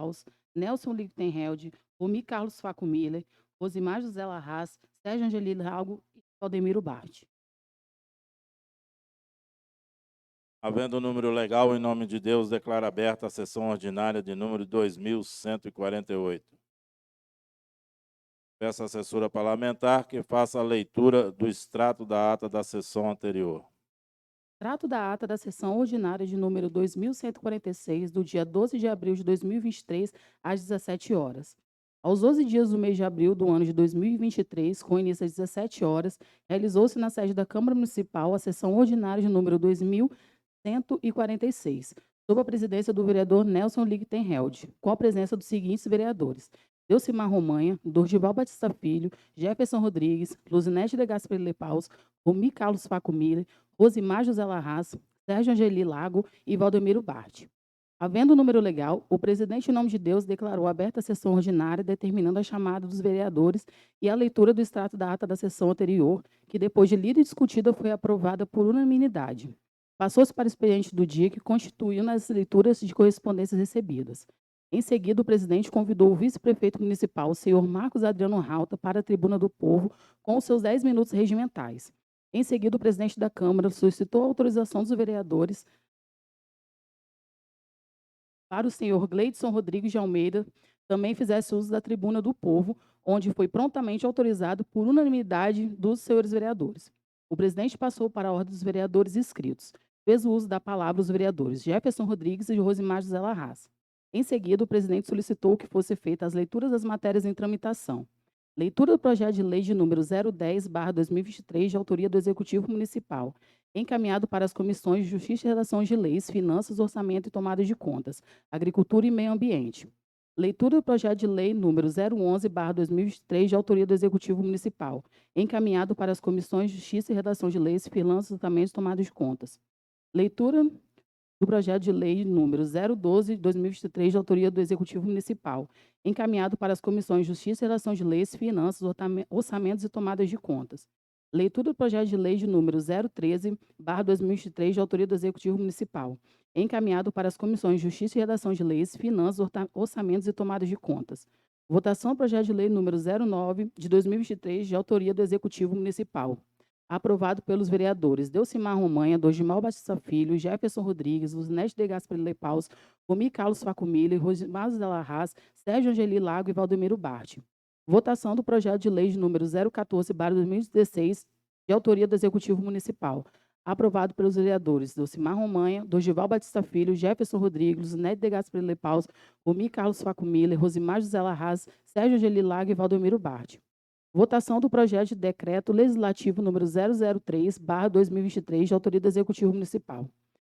Paus, Nelson Lichtenheld, Romi Carlos Faco Miller, Rosimar José Larraz, Sérgio Angelino Lago e Valdemiro Bart. Havendo o número legal, em nome de Deus, declaro aberta a sessão ordinária de número 2148. Peço à assessora parlamentar que faça a leitura do extrato da ata da sessão anterior. Trato da ata da sessão ordinária de número 2146, do dia 12 de abril de 2023, às 17 horas. Aos 12 dias do mês de abril do ano de 2023, com início às 17 horas, realizou-se na sede da Câmara Municipal a sessão ordinária de número 2146, sob a presidência do vereador Nelson Lichtenheld, com a presença dos seguintes vereadores: Delcimar Romanha, Dorgival Batista Filho, Jefferson Rodrigues, Luzinete de Gaspar Lepaus, Romi Carlos Faco Miller, Rosimar José Larraz, Sérgio Angeli Lago e Valdemiro Bart. Havendo o número legal, o presidente, em nome de Deus, declarou aberta a sessão ordinária, determinando a chamada dos vereadores e a leitura do extrato da ata da sessão anterior, que, depois de lida e discutida, foi aprovada por unanimidade. Passou-se para o expediente do dia, que constituiu nas leituras de correspondências recebidas. Em seguida, o presidente convidou o vice-prefeito municipal, o senhor Marcos Adriano Rauta, para a tribuna do povo, com os seus 10 minutos regimentais. Em seguida, o presidente da Câmara solicitou a autorização dos vereadores para o senhor Gleidson Rodrigues de Almeida também fizesse uso da tribuna do povo, onde foi prontamente autorizado por unanimidade dos senhores vereadores. O presidente passou para a ordem dos vereadores inscritos. Fez o uso da palavra os vereadores Jefferson Rodrigues e Rosimar José Larraz. Em seguida, o presidente solicitou que fosse feita as leituras das matérias em tramitação. Leitura do projeto de lei de número 010/2023, de autoria do Executivo Municipal, encaminhado para as comissões de Justiça e Redação de Leis, Finanças, Orçamento e Tomada de Contas, Agricultura e Meio Ambiente. Leitura do projeto de lei número 011/2023, de autoria do Executivo Municipal, encaminhado para as comissões de Justiça e Redação de Leis, Finanças, Orçamento e Tomada de Contas. Leitura do projeto de lei número 012/2023, de autoria do Executivo Municipal, encaminhado para as comissões de Justiça e Redação de Leis, Finanças, Orçamentos e Tomadas de Contas. Leitura do projeto de lei de número 013/2023, de autoria do Executivo Municipal, encaminhado para as comissões de Justiça e Redação de Leis, Finanças, Orçamentos e Tomadas de Contas. Votação do projeto de lei número 09/2023, de autoria do Executivo Municipal. Aprovado pelos vereadores Delcimar Romanha, Dorgimal Batista Filho, Jefferson Rodrigues, Luzinete de Gaspar Lepaus, Romi Carlos Faco Miller, Rosimar José Larraz, Sérgio Angeli Lago e Valdemiro Bart. Votação do projeto de lei de número 014/2016, de autoria do Executivo Municipal. Aprovado pelos vereadores Delcimar Romanha, Dorgival Batista Filho, Jefferson Rodrigues, Luzinete de Gaspar Lepaus, Romi Carlos Faco Miller, Rosimar José Larraz, Sérgio Angeli Lago e Valdemiro Bart. Votação do projeto de decreto legislativo número 003/2023, de autoria do Executivo Municipal.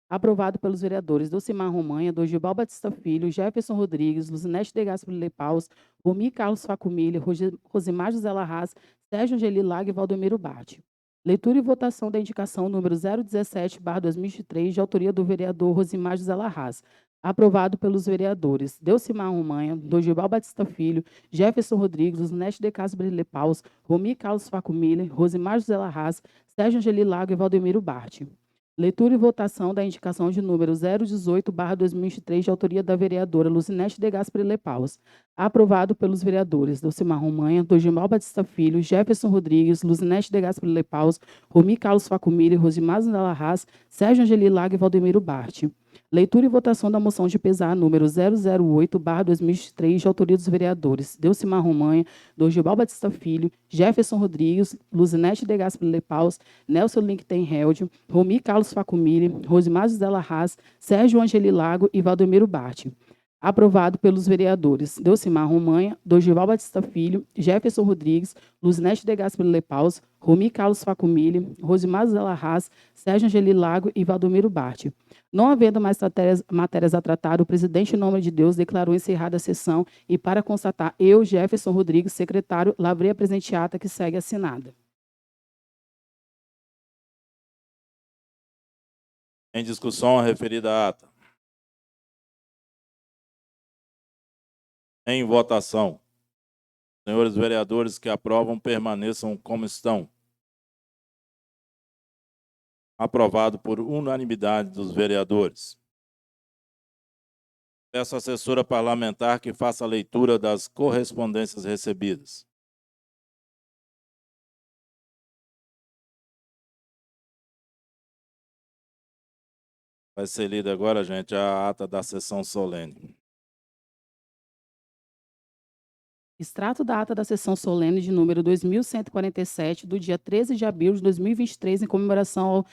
Aprovado pelos vereadores Docimar Romanha, Dorgival Batista Filho, Jefferson Rodrigues, Luzinete de Gaspar Lepaus, Romi Carlos Facumilha, Rosimar José Larraz, Sérgio Angeli Lago e Valdomiro Bart. Leitura e votação da indicação número 017/2023, de autoria do vereador Rosimar José Larraz. Aprovado pelos vereadores Delcimar Romanha, Dorgival Batista Filho, Jefferson Rodrigues, Luzinete de Gaspar Lepaus, Romi Carlos Facumilha, Rosimar José Larraz, Sérgio Angeli Lago e Valdemiro Bart. Leitura e votação da indicação de número 018/2023, de autoria da vereadora Luzinete de Gaspar Lepaus. Aprovado pelos vereadores Delcimar Romanha, Dorgival Batista Filho, Jefferson Rodrigues, Luzinete de Gaspar Lepaus, Romi Carlos Facumilha, Rosimar José Larraz, Sérgio Angeli Lago e Valdemiro Bart. Leitura e votação da moção de pesar número 008/2023, de autoria dos vereadores Delcimar Romanha, Dorgival Batista Filho, Jefferson Rodrigues, Luzinete de Gaspar Lepaus, Nelson Lichtenheld, Romi Carlos Facumilha, Rosimar José Larraz, Sérgio Angeli Lago e Valdemiro Bart. Aprovado pelos vereadores Delcimar Romanha, Dorgival Batista Filho, Jefferson Rodrigues, Luzinete de Gaspar Lepaus, Romi Carlos Facumilha, Rosimar José Larraz, Sérgio Angeli Lago e Valdomiro Bart. Não havendo mais matérias a tratar, o presidente, em nome de Deus, declarou encerrada a sessão e, para constatar, eu, Jefferson Rodrigues, secretário, lavrei a presente ata que segue assinada. Em discussão a referida ata. Em votação. Senhores vereadores que aprovam, permaneçam como estão. Aprovado por unanimidade dos vereadores. Peço à assessora parlamentar que faça a leitura das correspondências recebidas. Vai ser lida agora, gente, a ata da sessão solene. Extrato da ata da sessão solene de número 2147, do dia 13 de abril de 2023, em comemoração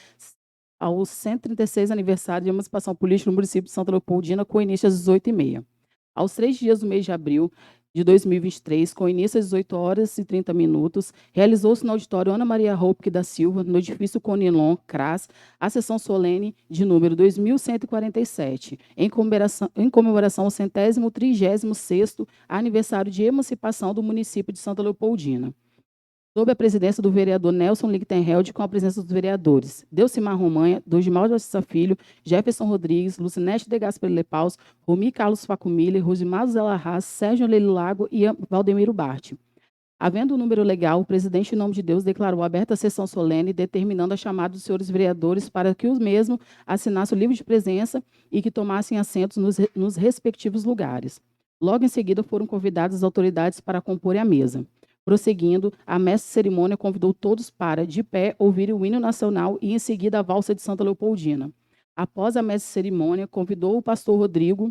ao 136 aniversário de emancipação política no município de Santa Leopoldina, com início às 18h30. Aos 3 dias do mês de abril de 2023, com início às 18h30, realizou-se no auditório Ana Maria Roupe da Silva, no edifício Conilon, CRAS, a sessão solene de número 2147, em comemoração ao 136º aniversário de emancipação do município de Santa Leopoldina. Sob a presidência do vereador Nelson Lichtenheld, com a presença dos vereadores Delcimar Romanha, Dorimal Batista Filho, Jefferson Rodrigues, Lucinete de Gaspar Lepaus, Romi Carlos Facumiller, Rosimar Zela Haas, Sérgio Lely Lago e Valdemiro Bart. Havendo o número legal, o presidente, em nome de Deus, declarou aberta a sessão solene, determinando a chamada dos senhores vereadores para que os mesmos assinassem o livro de presença e que tomassem assentos nos respectivos lugares. Logo em seguida, foram convidadas as autoridades para comporem a mesa. Prosseguindo, a mestre de cerimônia convidou todos para, de pé, ouvirem o hino nacional e, em seguida, a valsa de Santa Leopoldina. Após a mestre de cerimônia, convidou o pastor Rodrigo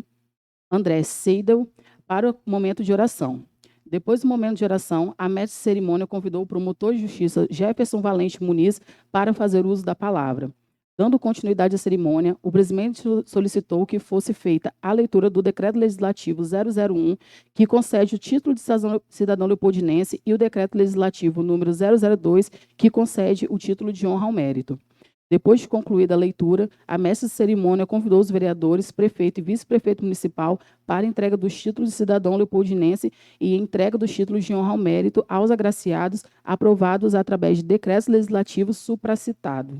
André Seidel para o momento de oração. Depois do momento de oração, a mestre de cerimônia convidou o promotor de justiça Jefferson Valente Muniz para fazer uso da palavra. Dando continuidade à cerimônia, o presidente solicitou que fosse feita a leitura do Decreto Legislativo 001, que concede o título de cidadão leopoldinense, e o Decreto Legislativo número 002, que concede o título de honra ao mérito. Depois de concluída a leitura, a mestre de cerimônia convidou os vereadores, prefeito e vice-prefeito municipal para a entrega dos títulos de cidadão leopoldinense e entrega dos títulos de honra ao mérito aos agraciados, aprovados através de decretos legislativos supracitados.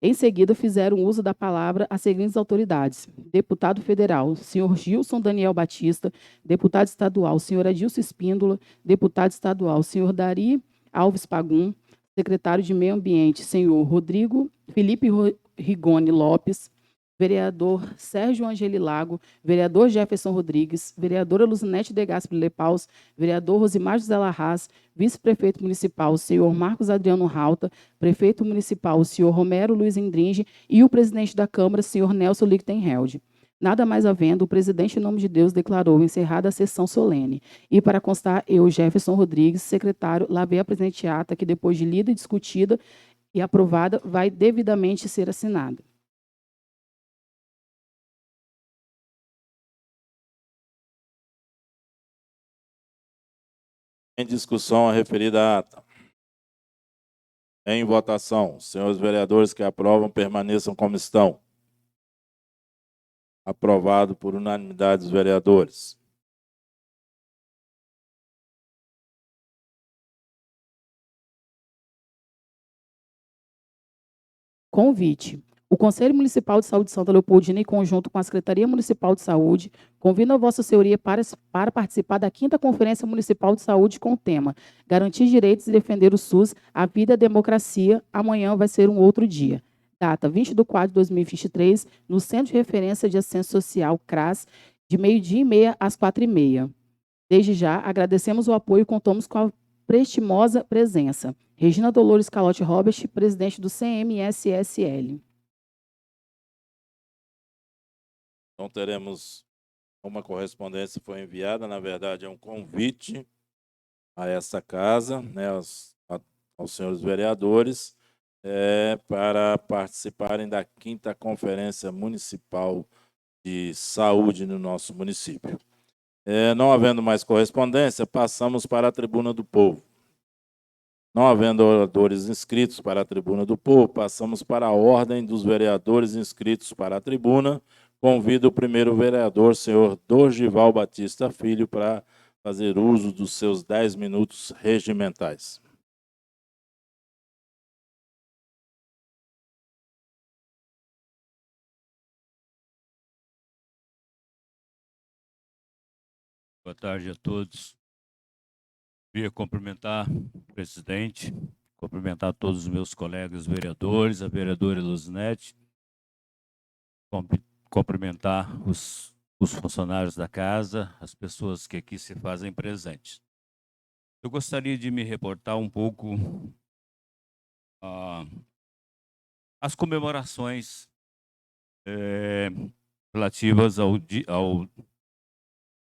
Em seguida, fizeram uso da palavra as seguintes autoridades: deputado federal, senhor Gilson Daniel Batista; deputado estadual, senhor Adilson Espíndola; deputado estadual, senhor Dari Alves Pagum; secretário de Meio Ambiente, senhor Rodrigo Felipe Rigoni Lopes; vereador Sérgio Angeli Lago; vereador Jefferson Rodrigues; vereadora Lucinete de Gaspar Lepaus; vereador Rosimar José Larraz; vice-prefeito municipal, senhor Marcos Adriano Rauta; prefeito municipal, senhor Romero Luiz Indringe, e o presidente da Câmara, senhor Nelson Lichtenheld. Nada mais havendo, o presidente, em nome de Deus, declarou encerrada a sessão solene. E, para constar, eu, Jefferson Rodrigues, secretário, lavei a presente ata, que, depois de lida e discutida e aprovada, vai devidamente ser assinada. Em discussão a referida ata. Em votação, senhores vereadores que aprovam, permaneçam como estão. Aprovado por unanimidade dos vereadores. Convite. O Conselho Municipal de Saúde de Santa Leopoldina, em conjunto com a Secretaria Municipal de Saúde, convida a Vossa Senhoria para participar da 5ª Conferência Municipal de Saúde com o tema Garantir Direitos e Defender o SUS, a Vida e a Democracia. Amanhã vai ser um outro dia. Data 20/4/2023, no Centro de Referência de Assistência Social, CRAS, de 12h30 às 4h30. Desde já, agradecemos o apoio e contamos com a prestimosa presença. Regina Dolores Calote Robert, presidente do CMSSL. Então, teremos uma correspondência que foi enviada, na verdade, é um convite a essa casa, né, aos senhores vereadores, para participarem da 5ª Conferência Municipal de Saúde no nosso município. Não havendo mais correspondência, passamos para a Tribuna do Povo. Não havendo oradores inscritos para a Tribuna do Povo, passamos para a ordem dos vereadores inscritos para a tribuna. Convido o primeiro vereador, senhor Dorival Batista Filho, para fazer uso dos seus 10 minutos regimentais. Boa tarde a todos. Queria cumprimentar o presidente, cumprimentar todos os meus colegas vereadores, a vereadora Luzinete, cumprimentar os os funcionários da casa, as pessoas que aqui se fazem presentes. Eu gostaria de me reportar um pouco às comemorações relativas ao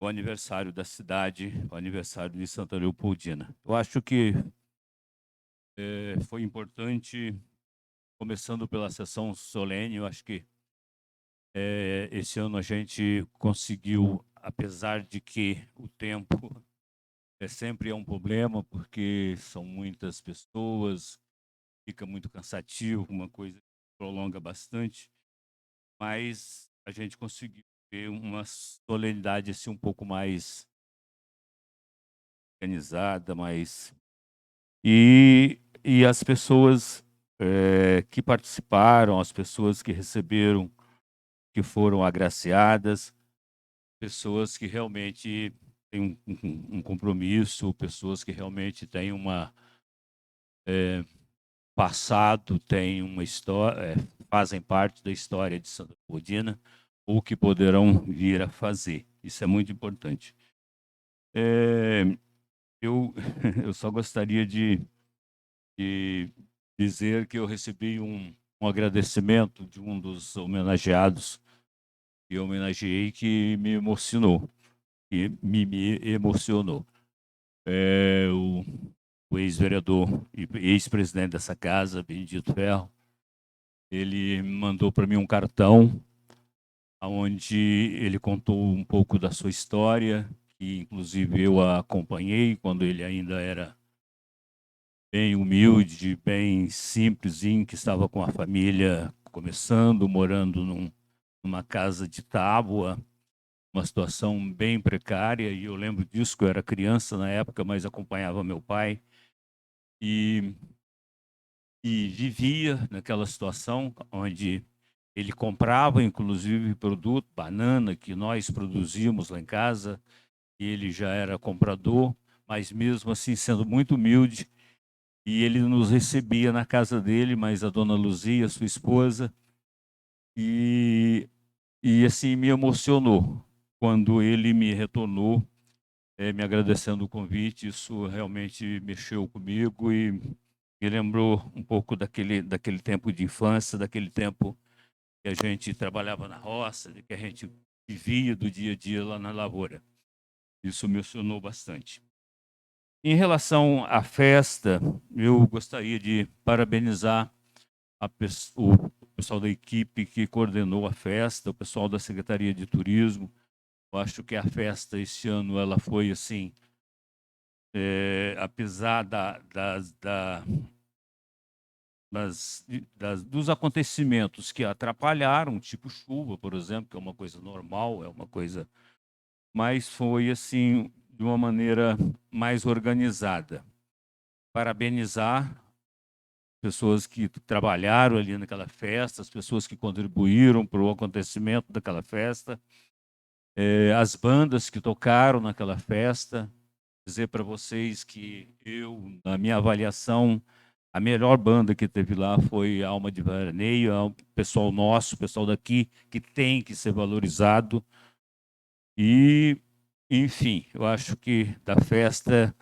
aniversário da cidade, o aniversário de Santa Leopoldina. Eu acho que foi importante, começando pela sessão solene. Eu acho que esse ano a gente conseguiu, apesar de que o tempo sempre é um problema, porque são muitas pessoas, fica muito cansativo, uma coisa que prolonga bastante, mas a gente conseguiu ter uma solenidade assim um pouco mais organizada, mais e as pessoas que participaram, as pessoas que receberam, que foram agraciadas, pessoas que realmente têm um compromisso, pessoas que realmente têm uma passado, têm uma história, fazem parte da história de Santa Leopoldina, ou que poderão vir a fazer. Isso é muito importante. Eu, eu só gostaria de dizer que eu recebi um agradecimento de um dos homenageados que eu homenageei, que me emocionou, me emocionou. O ex-vereador e ex-presidente dessa casa, Benedito Ferro, ele mandou para mim um cartão onde ele contou um pouco da sua história, que inclusive eu a acompanhei quando ele ainda era bem humilde, bem simplesinho, que estava com a família começando, morando numa casa de tábua, uma situação bem precária, e eu lembro disso, que eu era criança na época, mas acompanhava meu pai, e vivia naquela situação onde ele comprava, inclusive, produto, banana, que nós produzíamos lá em casa, e ele já era comprador, mas mesmo assim, sendo muito humilde, e ele nos recebia na casa dele, mas a dona Luzia, sua esposa, e assim me emocionou quando ele me retornou, me agradecendo o convite. Isso realmente mexeu comigo e me lembrou um pouco daquele tempo de infância, daquele tempo que a gente trabalhava na roça, que a gente vivia do dia a dia lá na lavoura. Isso me emocionou bastante. Em relação à festa, eu gostaria de parabenizar o pessoal da equipe que coordenou a festa, o pessoal da Secretaria de Turismo. Eu acho que a festa esse ano ela foi assim, apesar dos acontecimentos que atrapalharam, tipo chuva, por exemplo, que é uma coisa normal, é uma coisa, mas foi assim de uma maneira mais organizada. Parabenizar pessoas que trabalharam ali naquela festa, as pessoas que contribuíram para o acontecimento daquela festa, as bandas que tocaram naquela festa. Dizer para vocês que eu, na minha avaliação, a melhor banda que teve lá foi Alma de Veraneio, é um pessoal nosso, pessoal daqui, que tem que ser valorizado. E, enfim, eu acho que da festa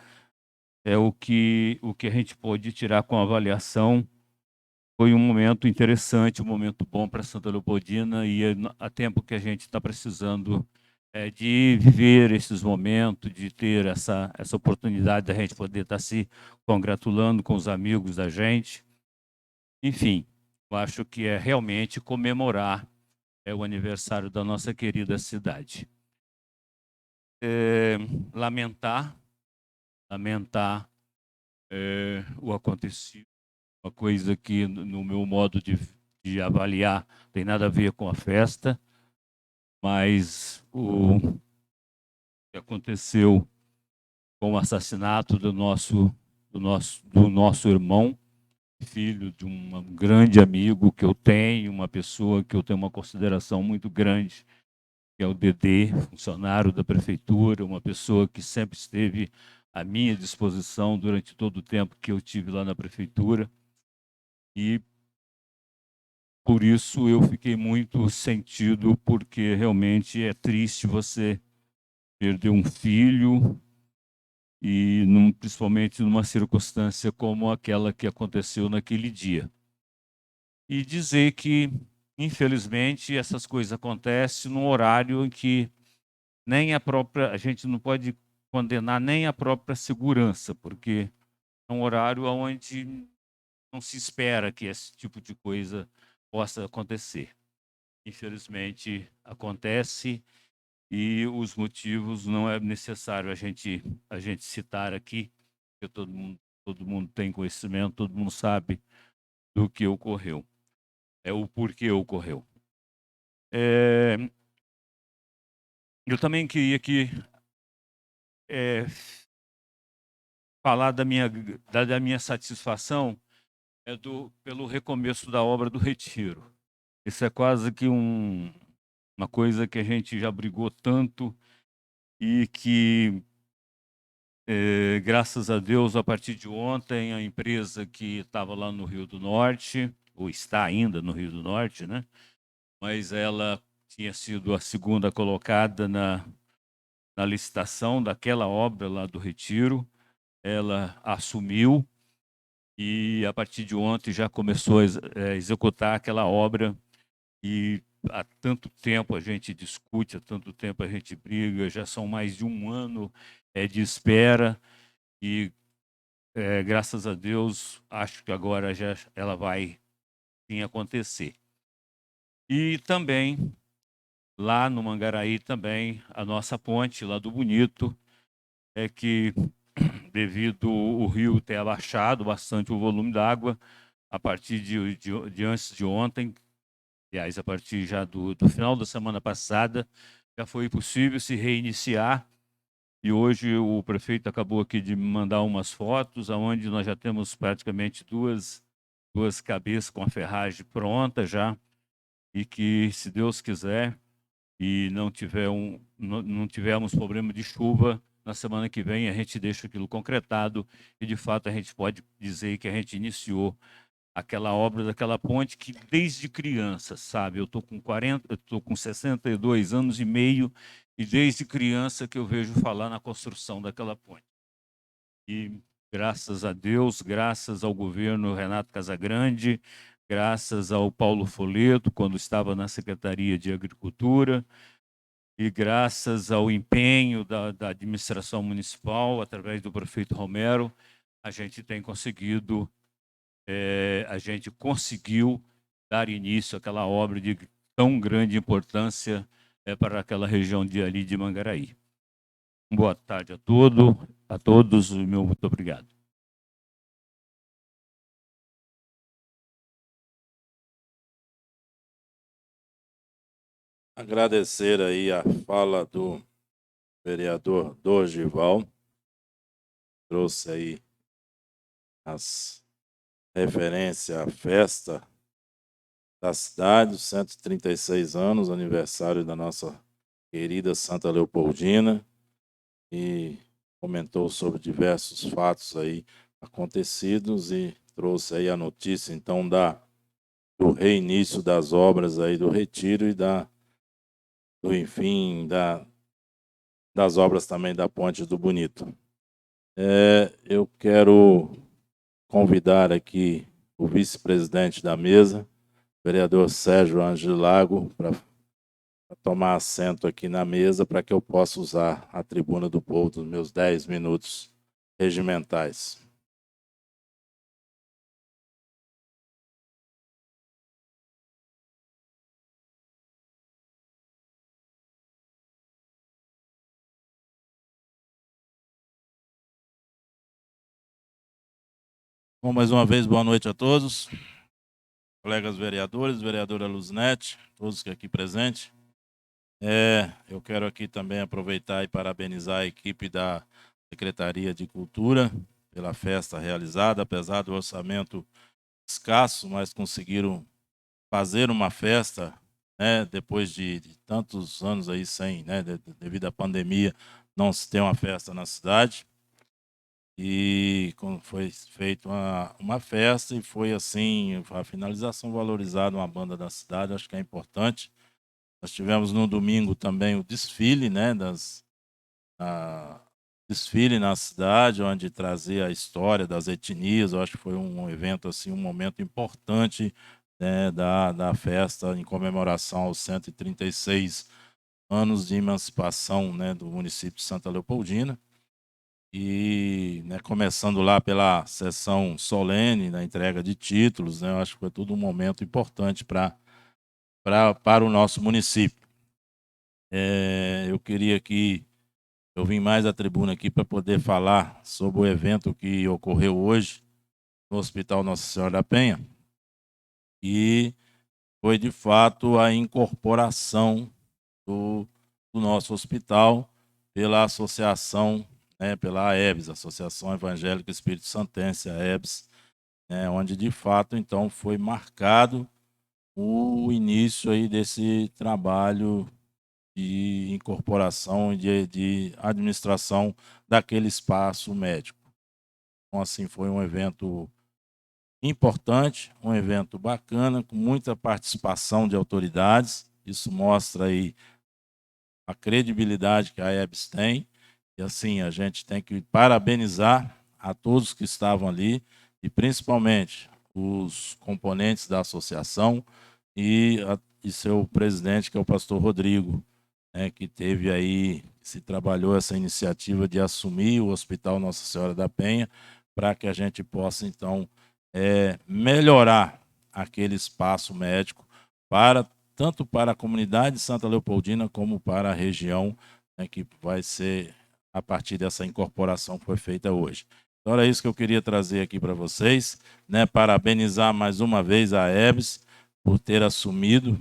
é o que a gente pode tirar com avaliação. Foi um momento interessante, um momento bom para Santa Leopoldina, e há tempo que a gente está precisando de viver esses momentos, de ter essa oportunidade da gente poder estar se congratulando com os amigos da gente. Enfim, eu acho que é realmente comemorar o aniversário da nossa querida cidade. Lamentar o acontecido, uma coisa que, no meu modo de avaliar, tem nada a ver com a festa, mas o que aconteceu com o assassinato do nosso irmão, filho de um grande amigo que eu tenho, uma pessoa que eu tenho uma consideração muito grande, que é o Dedê, funcionário da prefeitura, uma pessoa que sempre esteve à minha disposição durante todo o tempo que eu tive lá na prefeitura. E por isso eu fiquei muito sentido, porque realmente é triste você perder um filho, e principalmente numa circunstância como aquela que aconteceu naquele dia. E dizer que, infelizmente, essas coisas acontecem num horário em que nem a gente não pode condenar nem a própria segurança, porque é um horário onde não se espera que esse tipo de coisa possa acontecer. Infelizmente, acontece, e os motivos não é necessário a gente citar aqui, porque todo mundo tem conhecimento, todo mundo sabe do que ocorreu, o porquê ocorreu. Eu também queria aqui falar da minha satisfação pelo recomeço da obra do Retiro. Isso é quase que uma coisa que a gente já brigou tanto e que, graças a Deus, a partir de ontem, a empresa que estava lá no Rio do Norte, ou está ainda no Rio do Norte, né? Mas ela tinha sido a segunda colocada na licitação daquela obra lá do Retiro, ela assumiu e, a partir de ontem, já começou a executar aquela obra. E há tanto tempo a gente discute, há tanto tempo a gente briga, já são mais de um ano de espera, e graças a Deus, acho que agora já ela vai sim acontecer. E também, lá no Mangaraí, também, a nossa ponte lá do Bonito, que devido o rio ter abaixado bastante o volume d'água, a partir de antes de ontem, aliás, a partir já do final da semana passada, já foi possível se reiniciar, e hoje o prefeito acabou aqui de me mandar umas fotos, onde nós já temos praticamente duas cabeças com a ferragem pronta já, e que, se Deus quiser, e não tivermos problema de chuva, na semana que vem a gente deixa aquilo concretado, e de fato a gente pode dizer que a gente iniciou aquela obra daquela ponte que, desde criança, sabe, eu estou com 62 anos e meio, e desde criança que eu vejo falar na construção daquela ponte. E graças a Deus, graças ao governo Renato Casagrande, graças ao Paulo Folleto, quando estava na Secretaria de Agricultura, e graças ao empenho da administração municipal, através do prefeito Romero, a gente conseguiu dar início àquela obra de tão grande importância para aquela região ali de Mangaraí. Boa tarde a todos, e meu muito obrigado. Agradecer aí a fala do vereador Dorival, trouxe aí as referências à festa da cidade, os 136 anos, aniversário da nossa querida Santa Leopoldina, e comentou sobre diversos fatos aí acontecidos e trouxe aí a notícia, então, do reinício das obras aí do Retiro e das obras também da Ponte do Bonito. Eu quero convidar aqui o vice-presidente da mesa, vereador Sérgio Angelago, para tomar assento aqui na mesa, para que eu possa usar a tribuna do povo dos meus 10 minutos regimentais. Bom, mais uma vez, boa noite a todos, colegas vereadores, vereadora Luzinete, todos que aqui presentes. Eu quero aqui também aproveitar e parabenizar a equipe da Secretaria de Cultura pela festa realizada, apesar do orçamento escasso, mas conseguiram fazer uma festa, né, depois de tantos anos aí sem, né, devido à pandemia, não se tem uma festa na cidade. e quando foi feita uma festa e foi assim, a finalização valorizada, uma banda da cidade, acho que é importante. Nós tivemos no domingo também o desfile, né, desfile na cidade, onde trazia a história das etnias. Eu acho que foi um evento, assim, um momento importante, né, da festa em comemoração aos 136 anos de emancipação, né, do município de Santa Leopoldina. E, né, começando lá pela sessão solene, na entrega de títulos, né, eu acho que foi tudo um momento importante para o nosso município. Eu queria que eu vim mais à tribuna aqui para poder falar sobre o evento que ocorreu hoje no Hospital Nossa Senhora da Penha, e foi de fato a incorporação do nosso hospital pela associação, né, pela AEBS, Associação Evangélica Espírito Santense, a AEBS, né, onde de fato então foi marcado o início aí desse trabalho de incorporação e de administração daquele espaço médico. Então, assim, foi um evento importante, um evento bacana, com muita participação de autoridades. Isso mostra aí a credibilidade que a AEBS tem. E, assim, a gente tem que parabenizar a todos que estavam ali, e principalmente os componentes da associação e seu presidente, que é o pastor Rodrigo, né, que teve aí, se trabalhou essa iniciativa de assumir o Hospital Nossa Senhora da Penha, para que a gente possa, então, melhorar aquele espaço médico tanto para a comunidade de Santa Leopoldina como para a região, né, que vai ser a partir dessa incorporação que foi feita hoje. Então, era isso que eu queria trazer aqui para vocês, né, parabenizar mais uma vez a AEBS por ter assumido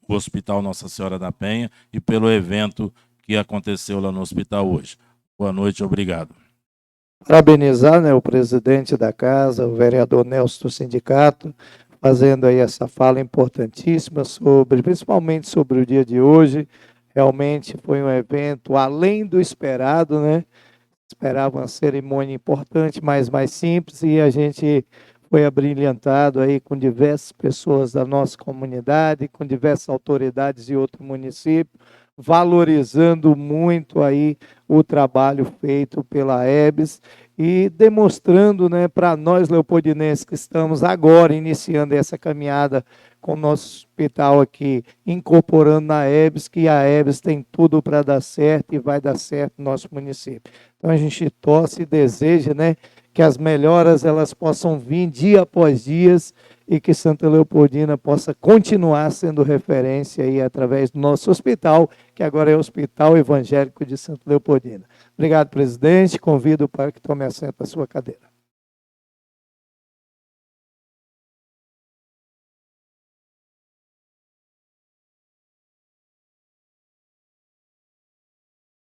o Hospital Nossa Senhora da Penha e pelo evento que aconteceu lá no hospital hoje. Boa noite, obrigado. Parabenizar, né, o presidente da casa, o vereador Nelson do sindicato, fazendo aí essa fala importantíssima principalmente sobre o dia de hoje. Realmente foi um evento além do esperado, né? Esperava uma cerimônia importante, mas mais simples, e a gente foi abrilhantado aí com diversas pessoas da nossa comunidade, com diversas autoridades de outro município, valorizando muito aí o trabalho feito pela AEBS e demonstrando, né, para nós leopoldinenses que estamos agora iniciando essa caminhada com o nosso hospital aqui, incorporando na AEBS, que a AEBS tem tudo para dar certo e vai dar certo no nosso município. Então a gente torce e deseja, né, que as melhoras elas possam vir dia após dia e que Santa Leopoldina possa continuar sendo referência aí através do nosso hospital, que agora é o Hospital Evangélico de Santa Leopoldina. Obrigado, presidente. Convido para que tome assento à sua cadeira.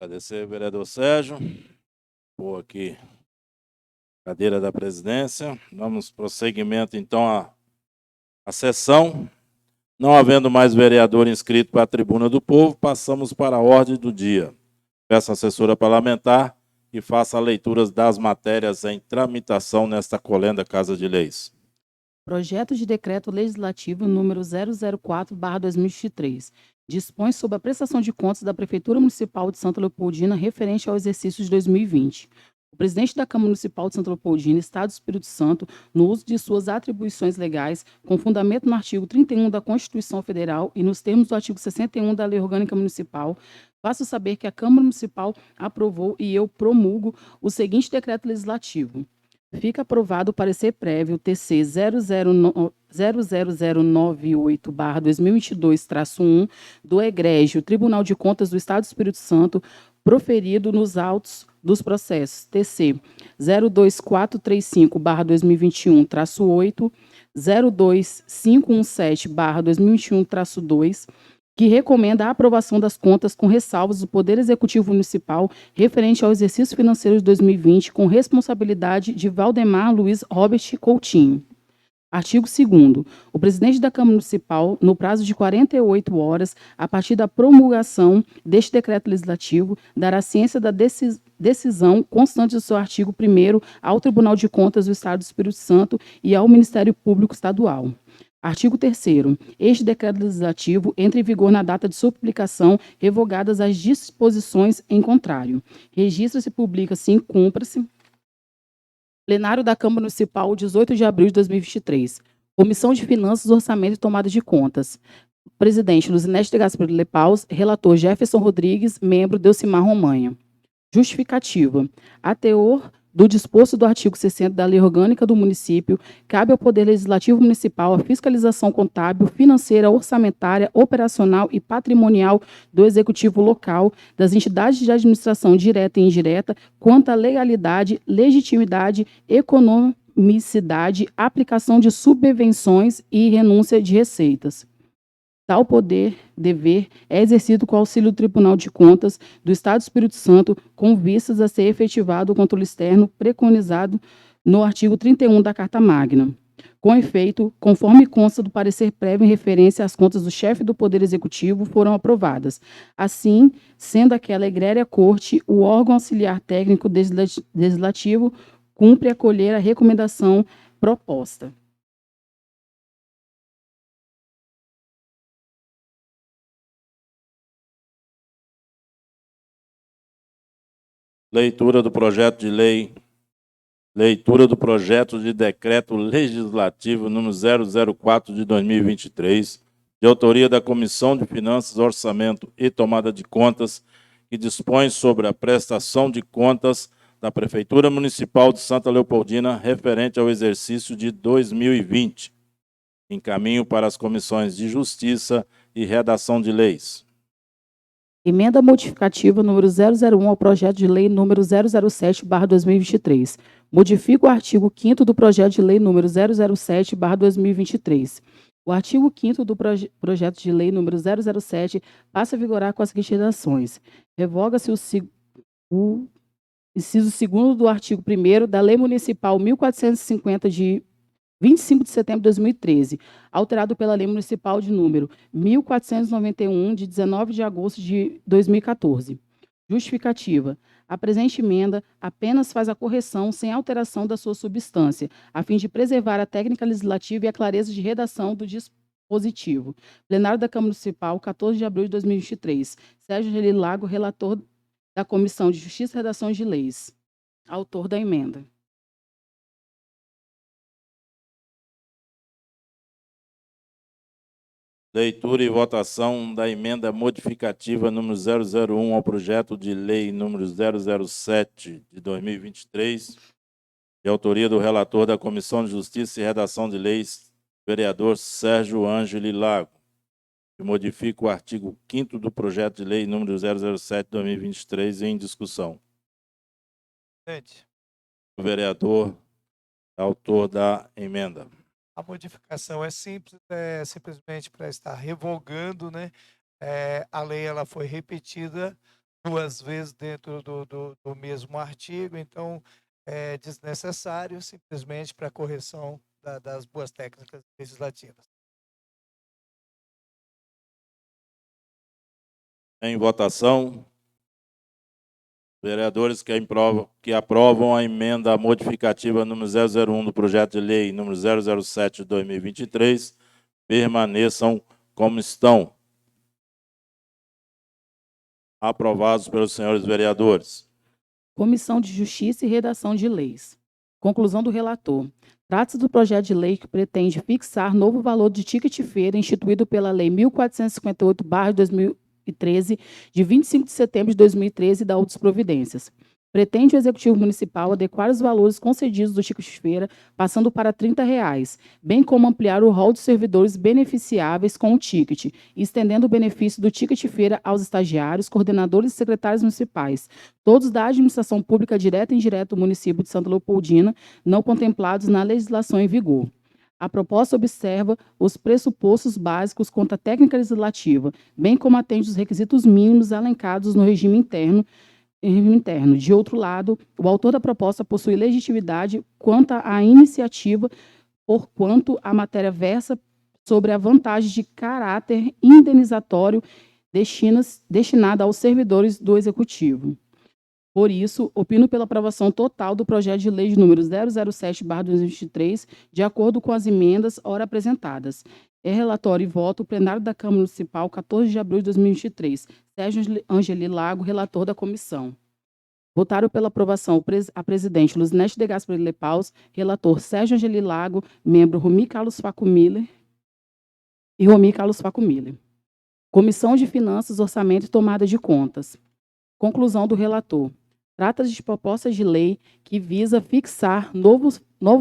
Agradecer, vereador Sérgio, por aqui cadeira da presidência. Vamos prosseguimento, então, à sessão. Não havendo mais vereador inscrito para a tribuna do povo, passamos para a ordem do dia. Peço à assessora parlamentar que faça a leitura das matérias em tramitação nesta colenda Casa de Leis. Projeto de Decreto Legislativo número 004/2023. Dispõe sobre a prestação de contas da Prefeitura Municipal de Santa Leopoldina referente ao exercício de 2020. O presidente da Câmara Municipal de Santa Leopoldina, Estado do Espírito Santo, no uso de suas atribuições legais, com fundamento no artigo 31 da Constituição Federal e nos termos do artigo 61 da Lei Orgânica Municipal, faço saber que a Câmara Municipal aprovou e eu promulgo o seguinte decreto legislativo. Fica aprovado o parecer prévio TC 00098/2022-1 do Egrégio Tribunal de Contas do Estado do Espírito Santo, proferido nos autos dos processos TC 02435/2021-8, 02517/2021-2, que recomenda a aprovação das contas com ressalvas do Poder Executivo Municipal referente ao exercício financeiro de 2020, com responsabilidade de Valdemar Luiz Robert Coutinho. Artigo 2º. O presidente da Câmara Municipal, no prazo de 48 horas, a partir da promulgação deste decreto legislativo, dará ciência da decisão constante do seu artigo 1º ao Tribunal de Contas do Estado do Espírito Santo e ao Ministério Público Estadual. Artigo 3º. Este decreto legislativo entra em vigor na data de sua publicação, revogadas as disposições em contrário. Registra-se e publica-se e cumpra-se. Plenário da Câmara Municipal, 18 de abril de 2023. Comissão de Finanças, Orçamento e Tomada de Contas. Presidente, Luzinete de Gaspar Lepaus. Relator, Jefferson Rodrigues. Membro, Delcimar Romanha. Justificativa. A teor do disposto do artigo 60 da Lei Orgânica do Município, cabe ao Poder Legislativo Municipal a fiscalização contábil, financeira, orçamentária, operacional e patrimonial do Executivo Local, das entidades de administração direta e indireta, quanto à legalidade, legitimidade, economicidade, aplicação de subvenções e renúncia de receitas. Tal dever é exercido com auxílio do Tribunal de Contas do Estado do Espírito Santo, com vistas a ser efetivado o controle externo preconizado no artigo 31 da Carta Magna. Com efeito, conforme consta do parecer prévio em referência às contas do chefe do Poder Executivo, foram aprovadas. Assim, sendo aquela egréria corte, o órgão auxiliar técnico legislativo cumpre acolher a recomendação proposta. Leitura do projeto de lei. Leitura do projeto de decreto legislativo número 004 de 2023, de autoria da Comissão de Finanças, Orçamento e Tomada de Contas, que dispõe sobre a prestação de contas da Prefeitura Municipal de Santa Leopoldina referente ao exercício de 2020. Encaminho para as comissões de Justiça e Redação de Leis. Emenda modificativa número 001 ao projeto de lei número 007/2023. Modifica o artigo 5º do projeto de lei número 007/2023. O artigo 5º do projeto de lei número 007 passa a vigorar com as seguintes redações. Revoga-se o inciso 2º do artigo 1º da Lei Municipal 1450 de 25 de setembro de 2013, alterado pela Lei Municipal de número 1491, de 19 de agosto de 2014. Justificativa. A presente emenda apenas faz a correção sem alteração da sua substância, a fim de preservar a técnica legislativa e a clareza de redação do dispositivo. Plenário da Câmara Municipal, 14 de abril de 2023. Sérgio Geli Lago, relator da Comissão de Justiça e Redação de Leis. Autor da emenda. Leitura e votação da emenda modificativa número 001 ao projeto de lei número 007 de 2023, de autoria do relator da Comissão de Justiça e Redação de Leis, vereador Sérgio Ângeli Lago, que modifica o artigo 5º do projeto de lei número 007 de 2023 em discussão. O vereador, autor da emenda. A modificação é simples, é simplesmente para estar revogando, né? A lei ela foi repetida 2 vezes dentro do mesmo artigo, então é desnecessário, simplesmente para correção das boas técnicas legislativas. Em votação, vereadores que aprovam a emenda modificativa número 001 do projeto de lei número 007 de 2023, permaneçam como estão. Aprovados pelos senhores vereadores. Comissão de Justiça e Redação de Leis. Conclusão do relator. Trata-se do projeto de lei que pretende fixar novo valor de ticket-feira instituído pela Lei 1458/2013, de 25 de setembro de 2013, e da outras providências. Pretende o Executivo Municipal adequar os valores concedidos do ticket-feira, passando para R$ 30, bem como ampliar o rol de servidores beneficiáveis com o ticket, e estendendo o benefício do ticket-feira aos estagiários, coordenadores e secretários municipais, todos da administração pública direta e indireta do município de Santa Leopoldina, não contemplados na legislação em vigor. A proposta observa os pressupostos básicos quanto à técnica legislativa, bem como atende os requisitos mínimos elencados no regime interno. De outro lado, o autor da proposta possui legitimidade quanto à iniciativa porquanto a matéria versa sobre a vantagem de caráter indenizatório destinada aos servidores do Executivo. Por isso, opino pela aprovação total do projeto de lei de número 007/2023, de acordo com as emendas ora apresentadas. É relatório e voto o plenário da Câmara Municipal, 14 de abril de 2023. Sérgio Angeli Lago, relator da comissão. Votaram pela aprovação a presidente Luzinete de Gasperi Lepaus, relator Sérgio Angeli Lago, membro Romi Carlos Faco Miller e Romi Carlos Faco Miller. Comissão de Finanças, Orçamento e Tomada de Contas. Conclusão do relator. Trata-se de propostas de lei que visa fixar novo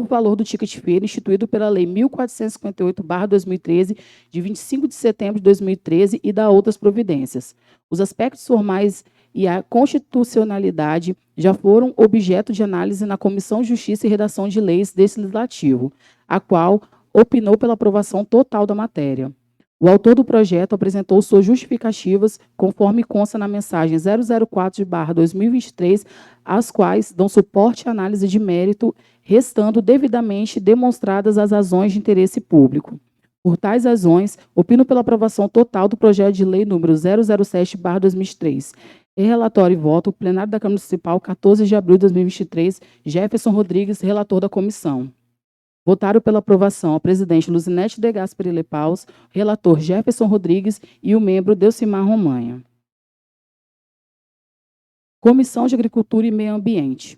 valor do ticket-feira instituído pela Lei 1458/2013, de 25 de setembro de 2013, e da outras providências. Os aspectos formais e a constitucionalidade já foram objeto de análise na Comissão de Justiça e Redação de Leis desse Legislativo, a qual opinou pela aprovação total da matéria. O autor do projeto apresentou suas justificativas, conforme consta na mensagem 004/2023, as quais dão suporte à análise de mérito, restando devidamente demonstradas as razões de interesse público. Por tais razões, opino pela aprovação total do projeto de lei número 007/2023. Em relatório e voto, o plenário da Câmara Municipal, 14 de abril de 2023, Jefferson Rodrigues, relator da comissão. Votaram pela aprovação a presidente Luzinete de Gasperi Lepaus, relator Jefferson Rodrigues e o membro Delcimar Romanha. Comissão de Agricultura e Meio Ambiente.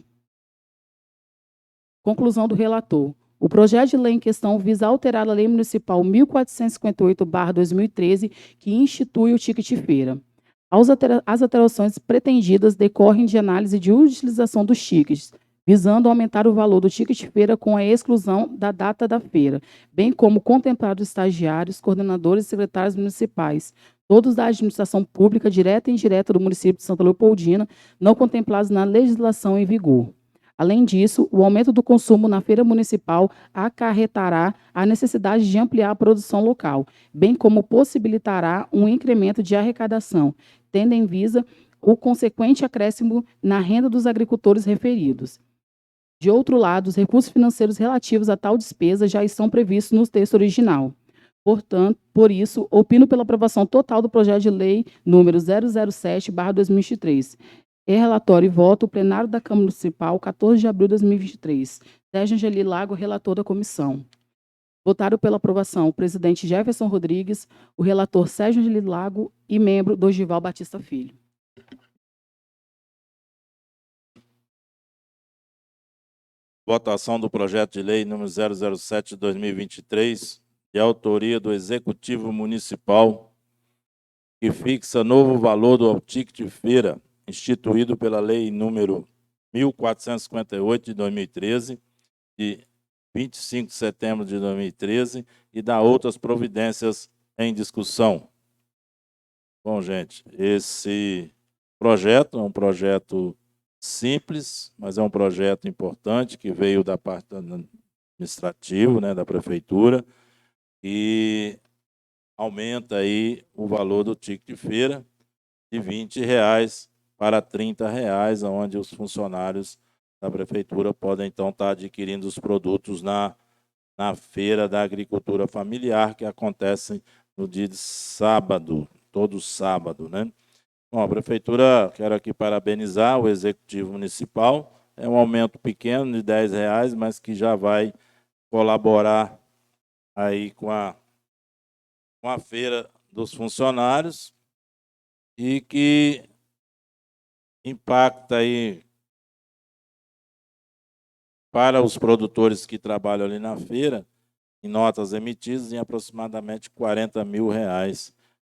Conclusão do relator. O projeto de lei em questão visa alterar a Lei Municipal 1458/2013, que institui o ticket-feira. As alterações pretendidas decorrem de análise de utilização dos tickets, visando aumentar o valor do ticket-feira com a exclusão da data da feira, bem como contemplar os estagiários, coordenadores e secretários municipais, todos da administração pública direta e indireta do município de Santa Leopoldina, não contemplados na legislação em vigor. Além disso, o aumento do consumo na feira municipal acarretará a necessidade de ampliar a produção local, bem como possibilitará um incremento de arrecadação, tendo em vista o consequente acréscimo na renda dos agricultores referidos. De outro lado, os recursos financeiros relativos a tal despesa já estão previstos no texto original. Portanto, por isso, opino pela aprovação total do projeto de lei número 007/2023. Em relatório e voto, o plenário da Câmara Municipal, 14 de abril de 2023. Sérgio Angeli Lago, relator da comissão. Votaram pela aprovação o presidente Jefferson Rodrigues, o relator Sérgio Angeli Lago e membro Dorival Batista Filho. Votação do projeto de lei número 007 de 2023, de autoria do Executivo Municipal, que fixa novo valor do ticket-feira, instituído pela Lei número 1458 de 2013, de 25 de setembro de 2013, e da outras providências em discussão. Bom, gente, esse projeto é um projeto simples, mas é um projeto importante que veio da parte administrativa, né, da prefeitura, e aumenta aí o valor do ticket de feira de R$20 para R$30, onde os funcionários da prefeitura podem então estar adquirindo os produtos na feira da agricultura familiar, que acontece no dia de sábado, todo sábado, né? Bom, a prefeitura, quero aqui parabenizar o Executivo Municipal, é um aumento pequeno de R$10, mas que já vai colaborar aí com a feira dos funcionários e que impacta aí para os produtores que trabalham ali na feira, em notas emitidas, em aproximadamente R$40 mil,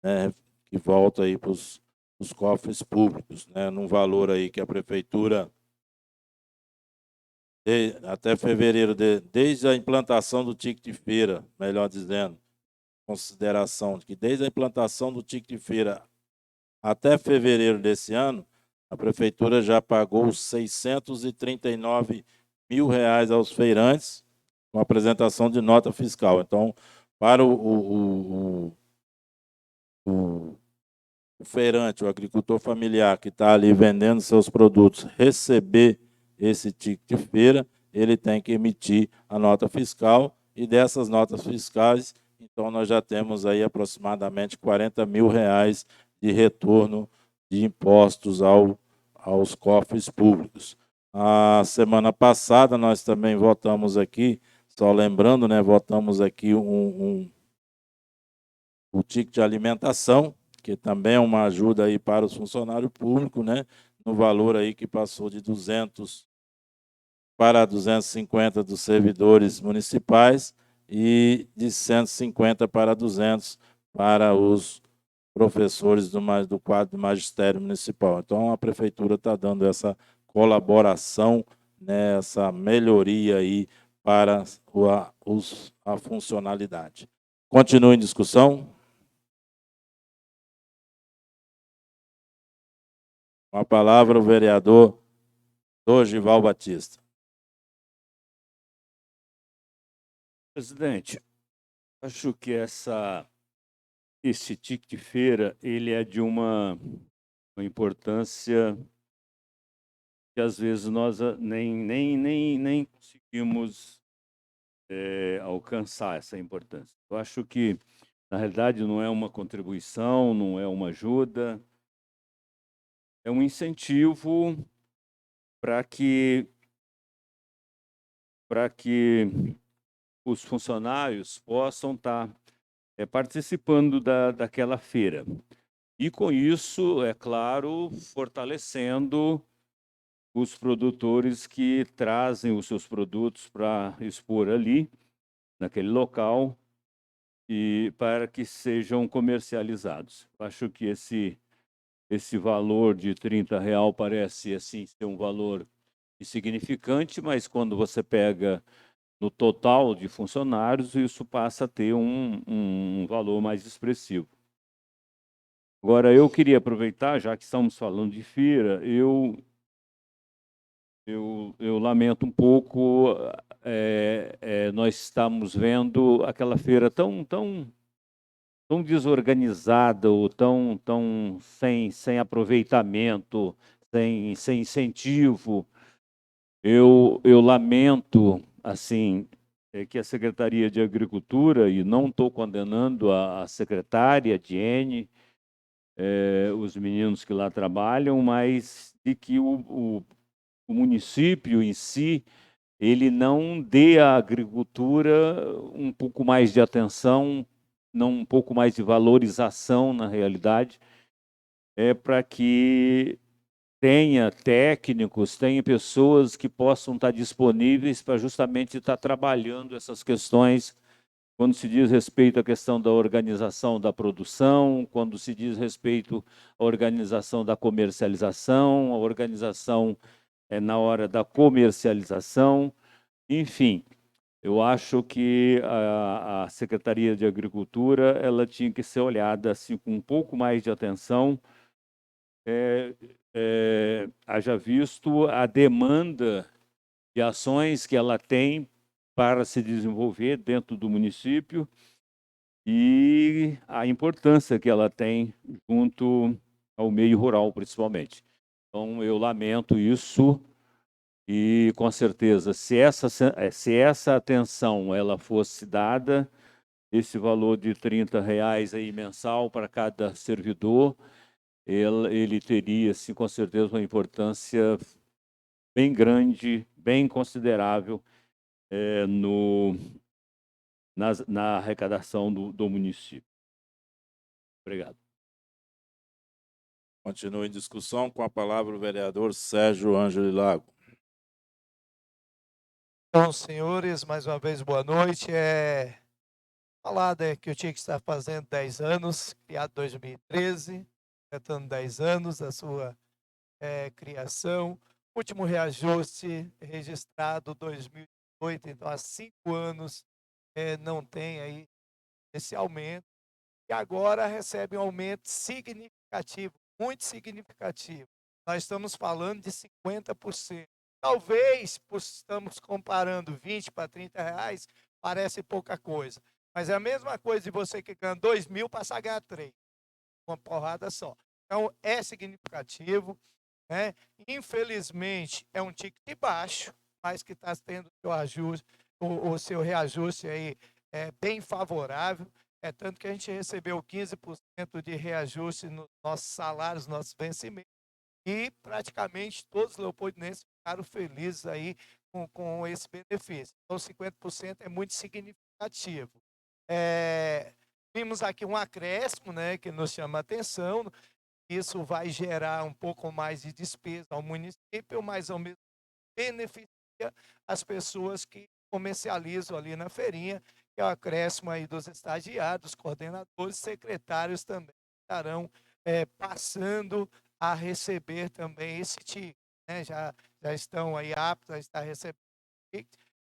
né, que volta aí para os cofres públicos, né, num valor aí que a prefeitura, até fevereiro, desde a implantação do ticket de feira, melhor dizendo, consideração de que desde a implantação do ticket de feira até fevereiro desse ano, a prefeitura já pagou R$639 mil aos feirantes, com apresentação de nota fiscal. Então, para o feirante, o agricultor familiar que está ali vendendo seus produtos, receber esse ticket de feira, ele tem que emitir a nota fiscal e dessas notas fiscais, então nós já temos aí aproximadamente R$ 40 mil de retorno de impostos aos cofres públicos. A semana passada nós também votamos aqui, só lembrando, né, votamos aqui o ticket de alimentação, que também é uma ajuda aí para os funcionários públicos, né, no valor aí que passou de 200 para 250 dos servidores municipais e de 150 para 200 para os professores do quadro do magistério municipal. Então, a prefeitura está dando essa colaboração, né, essa melhoria aí para a funcionalidade. Continua em discussão. Com a palavra, o vereador Dorival Batista. Presidente, acho que esse ticket de feira ele é de uma importância que às vezes nós nem conseguimos alcançar essa importância. Eu acho que, na realidade, não é uma contribuição, não é uma ajuda, é um incentivo para que os funcionários possam estar participando daquela feira. E, com isso, é claro, fortalecendo os produtores que trazem os seus produtos para expor ali, naquele local, e para que sejam comercializados. Acho que esse valor de R$ 30 parece assim ser um valor insignificante, mas quando você pega no total de funcionários, isso passa a ter um valor mais expressivo. Agora, eu queria aproveitar, já que estamos falando de feira, eu lamento um pouco, nós estamos vendo aquela feira tão desorganizada, ou tão sem aproveitamento, sem incentivo. Eu lamento, assim, que a Secretaria de Agricultura, e não estou condenando a secretária Diene, os meninos que lá trabalham, mas de que o município em si, ele não dê à agricultura um pouco mais de atenção, um pouco mais de valorização, na realidade, para que tenha técnicos, tenha pessoas que possam estar disponíveis para justamente estar trabalhando essas questões, quando se diz respeito à questão da organização da produção, quando se diz respeito à organização da comercialização, a organização na hora da comercialização, enfim. Eu acho que a Secretaria de Agricultura ela tinha que ser olhada assim, com um pouco mais de atenção, haja visto a demanda de ações que ela tem para se desenvolver dentro do município e a importância que ela tem junto ao meio rural, principalmente. Então, eu lamento isso e, com certeza, se essa atenção ela fosse dada, esse valor de R$ 30 aí mensal para cada servidor, ele teria, sim, com certeza, uma importância bem grande, bem considerável na arrecadação do município. Obrigado. Continua em discussão. Com a palavra o vereador Sérgio Ângelo Lago. Então, senhores, mais uma vez, boa noite. Falar que o TIC está fazendo 10 anos, criado em 2013, completando 10 anos da sua criação. Último reajuste registrado em 2018, então há 5 anos não tem aí esse aumento. E agora recebe um aumento significativo, muito significativo. Nós estamos falando de 50%. Talvez, estamos comparando 20 para 30 reais, parece pouca coisa. Mas é a mesma coisa de você que ganha 2 mil passar a ganhar 3. Uma porrada só. Então, é significativo, né? Infelizmente, é um ticket baixo, mas que está tendo seu ajuste. o seu reajuste aí é bem favorável, tanto que a gente recebeu 15% de reajuste nos nossos salários, nossos vencimentos, e praticamente todos os leopoldinenses ficaram felizes aí com esse benefício. Então, 50% é muito significativo. Vimos aqui um acréscimo, né, que nos chama a atenção. Isso vai gerar um pouco mais de despesa ao município, mas ao mesmo tempo beneficia as pessoas que comercializam ali na feirinha, que é o acréscimo aí dos estagiários, coordenadores, secretários também estarão passando a receber também esse ticket, né? Já estão aí aptos a estar recebendo.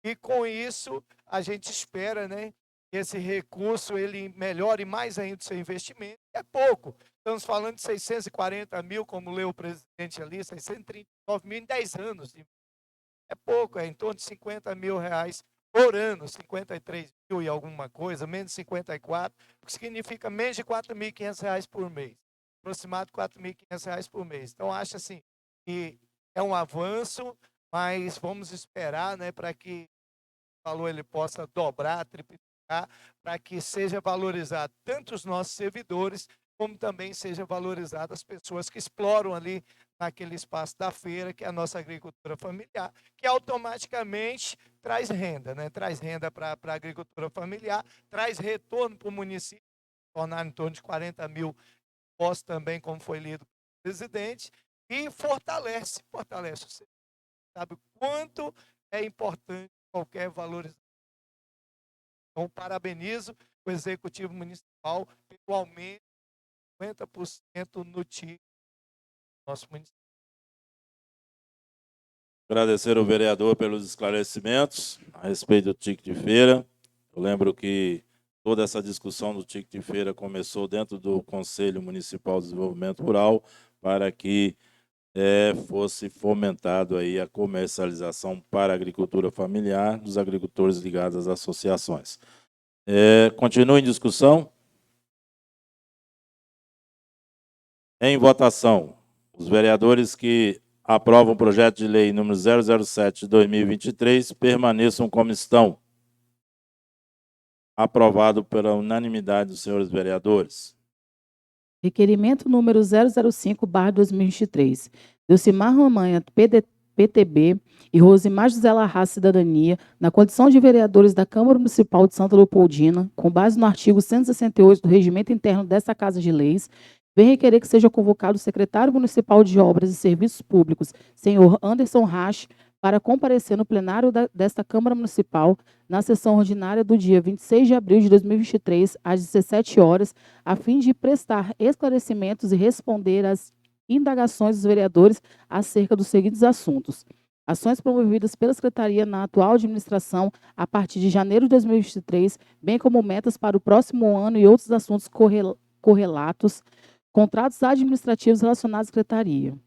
E com isso, a gente espera, né, que esse recurso ele melhore mais ainda o seu investimento. É pouco. Estamos falando de 640 mil, como leu o presidente ali, 639 mil em 10 anos. É pouco, é em torno de 50 mil reais por ano, 53 mil e alguma coisa, menos 54, o que significa menos de 4.500 reais por mês. Aproximado de 4.500 reais por mês. Então, acho assim que é um avanço, mas vamos esperar, né, para que o valor ele possa dobrar, triplicar, para que seja valorizado tanto os nossos servidores, como também seja valorizado as pessoas que exploram ali naquele espaço da feira, que é a nossa agricultura familiar, que automaticamente traz renda, né? Traz renda para a agricultura familiar, traz retorno para o município, tornar em torno de 40 mil postos também, como foi lido pelo presidente, e fortalece o serviço. Sabe o quanto é importante qualquer valorização. Então, parabenizo o Executivo Municipal pelo aumento de 50% no TIC do nosso município. Agradecer ao vereador pelos esclarecimentos a respeito do ticket de feira. Eu lembro que toda essa discussão do ticket de feira começou dentro do Conselho Municipal de Desenvolvimento Rural para que fosse fomentado aí a comercialização para a agricultura familiar dos agricultores ligados às associações. Continua em discussão. Em votação, os vereadores que aprovam o projeto de lei número 007 de 2023 permaneçam como estão. Aprovado pela unanimidade dos senhores vereadores. Requerimento número 005/2023. Delcimar Romanha, PTB, e Rosimar José Larraz, Cidadania, na condição de vereadores da Câmara Municipal de Santa Leopoldina, com base no artigo 168 do Regimento Interno desta Casa de Leis, vem requerer que seja convocado o secretário municipal de Obras e Serviços Públicos, senhor Anderson Rasch, para comparecer no plenário desta Câmara Municipal na sessão ordinária do dia 26 de abril de 2023, às 17 horas, a fim de prestar esclarecimentos e responder às indagações dos vereadores acerca dos seguintes assuntos: ações promovidas pela Secretaria na atual administração a partir de janeiro de 2023, bem como metas para o próximo ano e outros assuntos correlatos, contratos administrativos relacionados à Secretaria.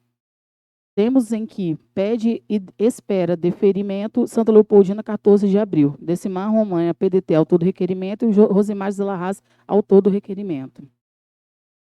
Temos em que pede e espera deferimento Santa Leopoldina, 14 de abril. Decimar Romanha, PDT, autor do requerimento, e Rosimar de Larraz, autor do requerimento.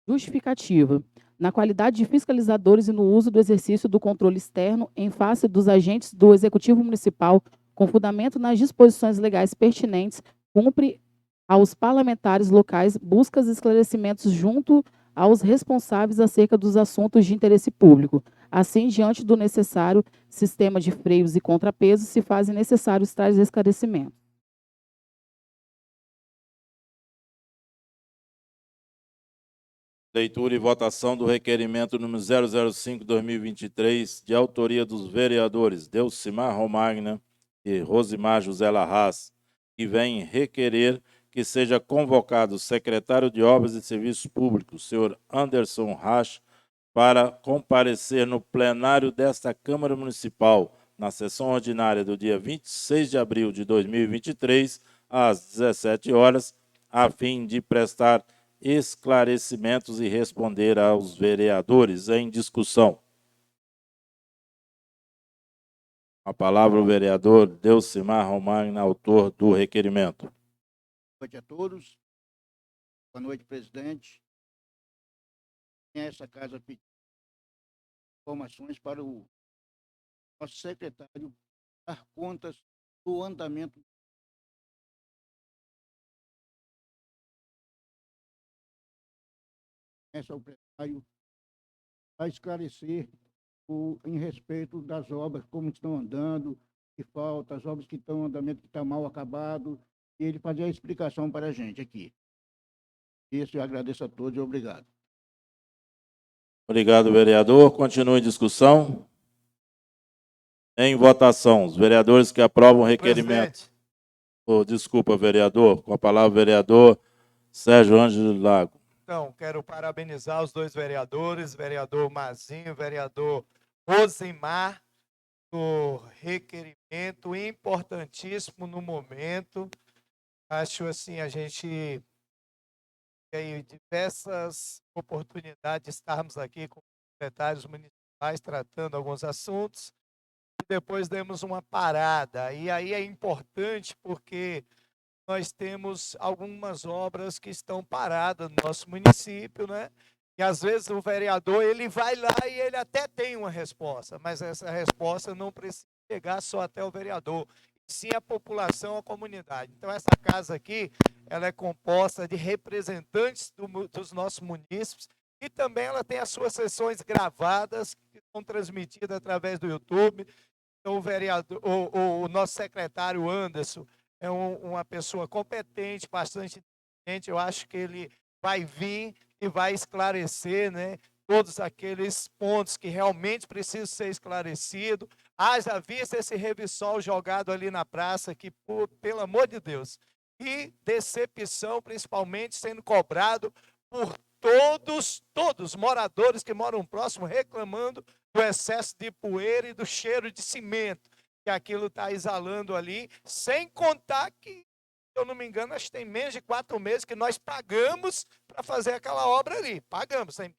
Justificativa. Na qualidade de fiscalizadores e no uso do exercício do controle externo em face dos agentes do Executivo Municipal, com fundamento nas disposições legais pertinentes, cumpre aos parlamentares locais buscas e esclarecimentos junto aos responsáveis acerca dos assuntos de interesse público. Assim, diante do necessário sistema de freios e contrapesos, se fazem necessários tais esclarecimentos. Leitura e votação do requerimento número 005/2023, de autoria dos vereadores Delcimar Romagna e Rosimar José Larraz, que vem requerer que seja convocado o secretário de Obras e Serviços Públicos, senhor Anderson Rasch, para comparecer no plenário desta Câmara Municipal, na sessão ordinária do dia 26 de abril de 2023, às 17 horas, a fim de prestar esclarecimentos e responder aos vereadores em discussão. A palavra o vereador Delcimar Romagna, autor do requerimento. Boa noite a todos. Boa noite, presidente. Essa casa pediu informações para o nosso secretário dar contas do andamento essa ao plenário a esclarecer em respeito das obras, como estão andando, que falta, as obras que estão em andamento, que está mal acabado, e ele fazer a explicação para a gente aqui. Isso eu agradeço a todos e obrigado. Obrigado, vereador. Continua em discussão. Em votação, os vereadores que aprovam o requerimento. Presidente, Desculpa, vereador. Com a palavra, o vereador Sérgio Ângelo Lago. então, quero parabenizar os dois vereadores, vereador Mazinho, vereador Rosimar, do requerimento importantíssimo no momento. Acho assim, a gente tem diversas oportunidades de estarmos aqui com secretários municipais tratando alguns assuntos. Depois demos uma parada. E aí é importante porque nós temos algumas obras que estão paradas no nosso município, né? E às vezes o vereador, ele vai lá e ele até tem uma resposta, mas essa resposta não precisa chegar só até o vereador, sim a população, a comunidade. Então essa casa aqui, ela é composta de representantes dos nossos munícipes e também ela tem as suas sessões gravadas que são transmitidas através do YouTube. Então, o vereador, o nosso secretário Anderson é uma pessoa competente, bastante inteligente. Eu acho que ele vai vir e vai esclarecer, né, todos aqueles pontos que realmente precisam ser esclarecidos. Haja vista esse Revissol jogado ali na praça, que, pelo amor de Deus, e decepção, principalmente, sendo cobrado por todos moradores que moram próximo, reclamando do excesso de poeira e do cheiro de cimento que aquilo está exalando ali, sem contar que, se eu não me engano, acho que tem menos de 4 meses que nós pagamos para fazer aquela obra ali. Pagamos, sem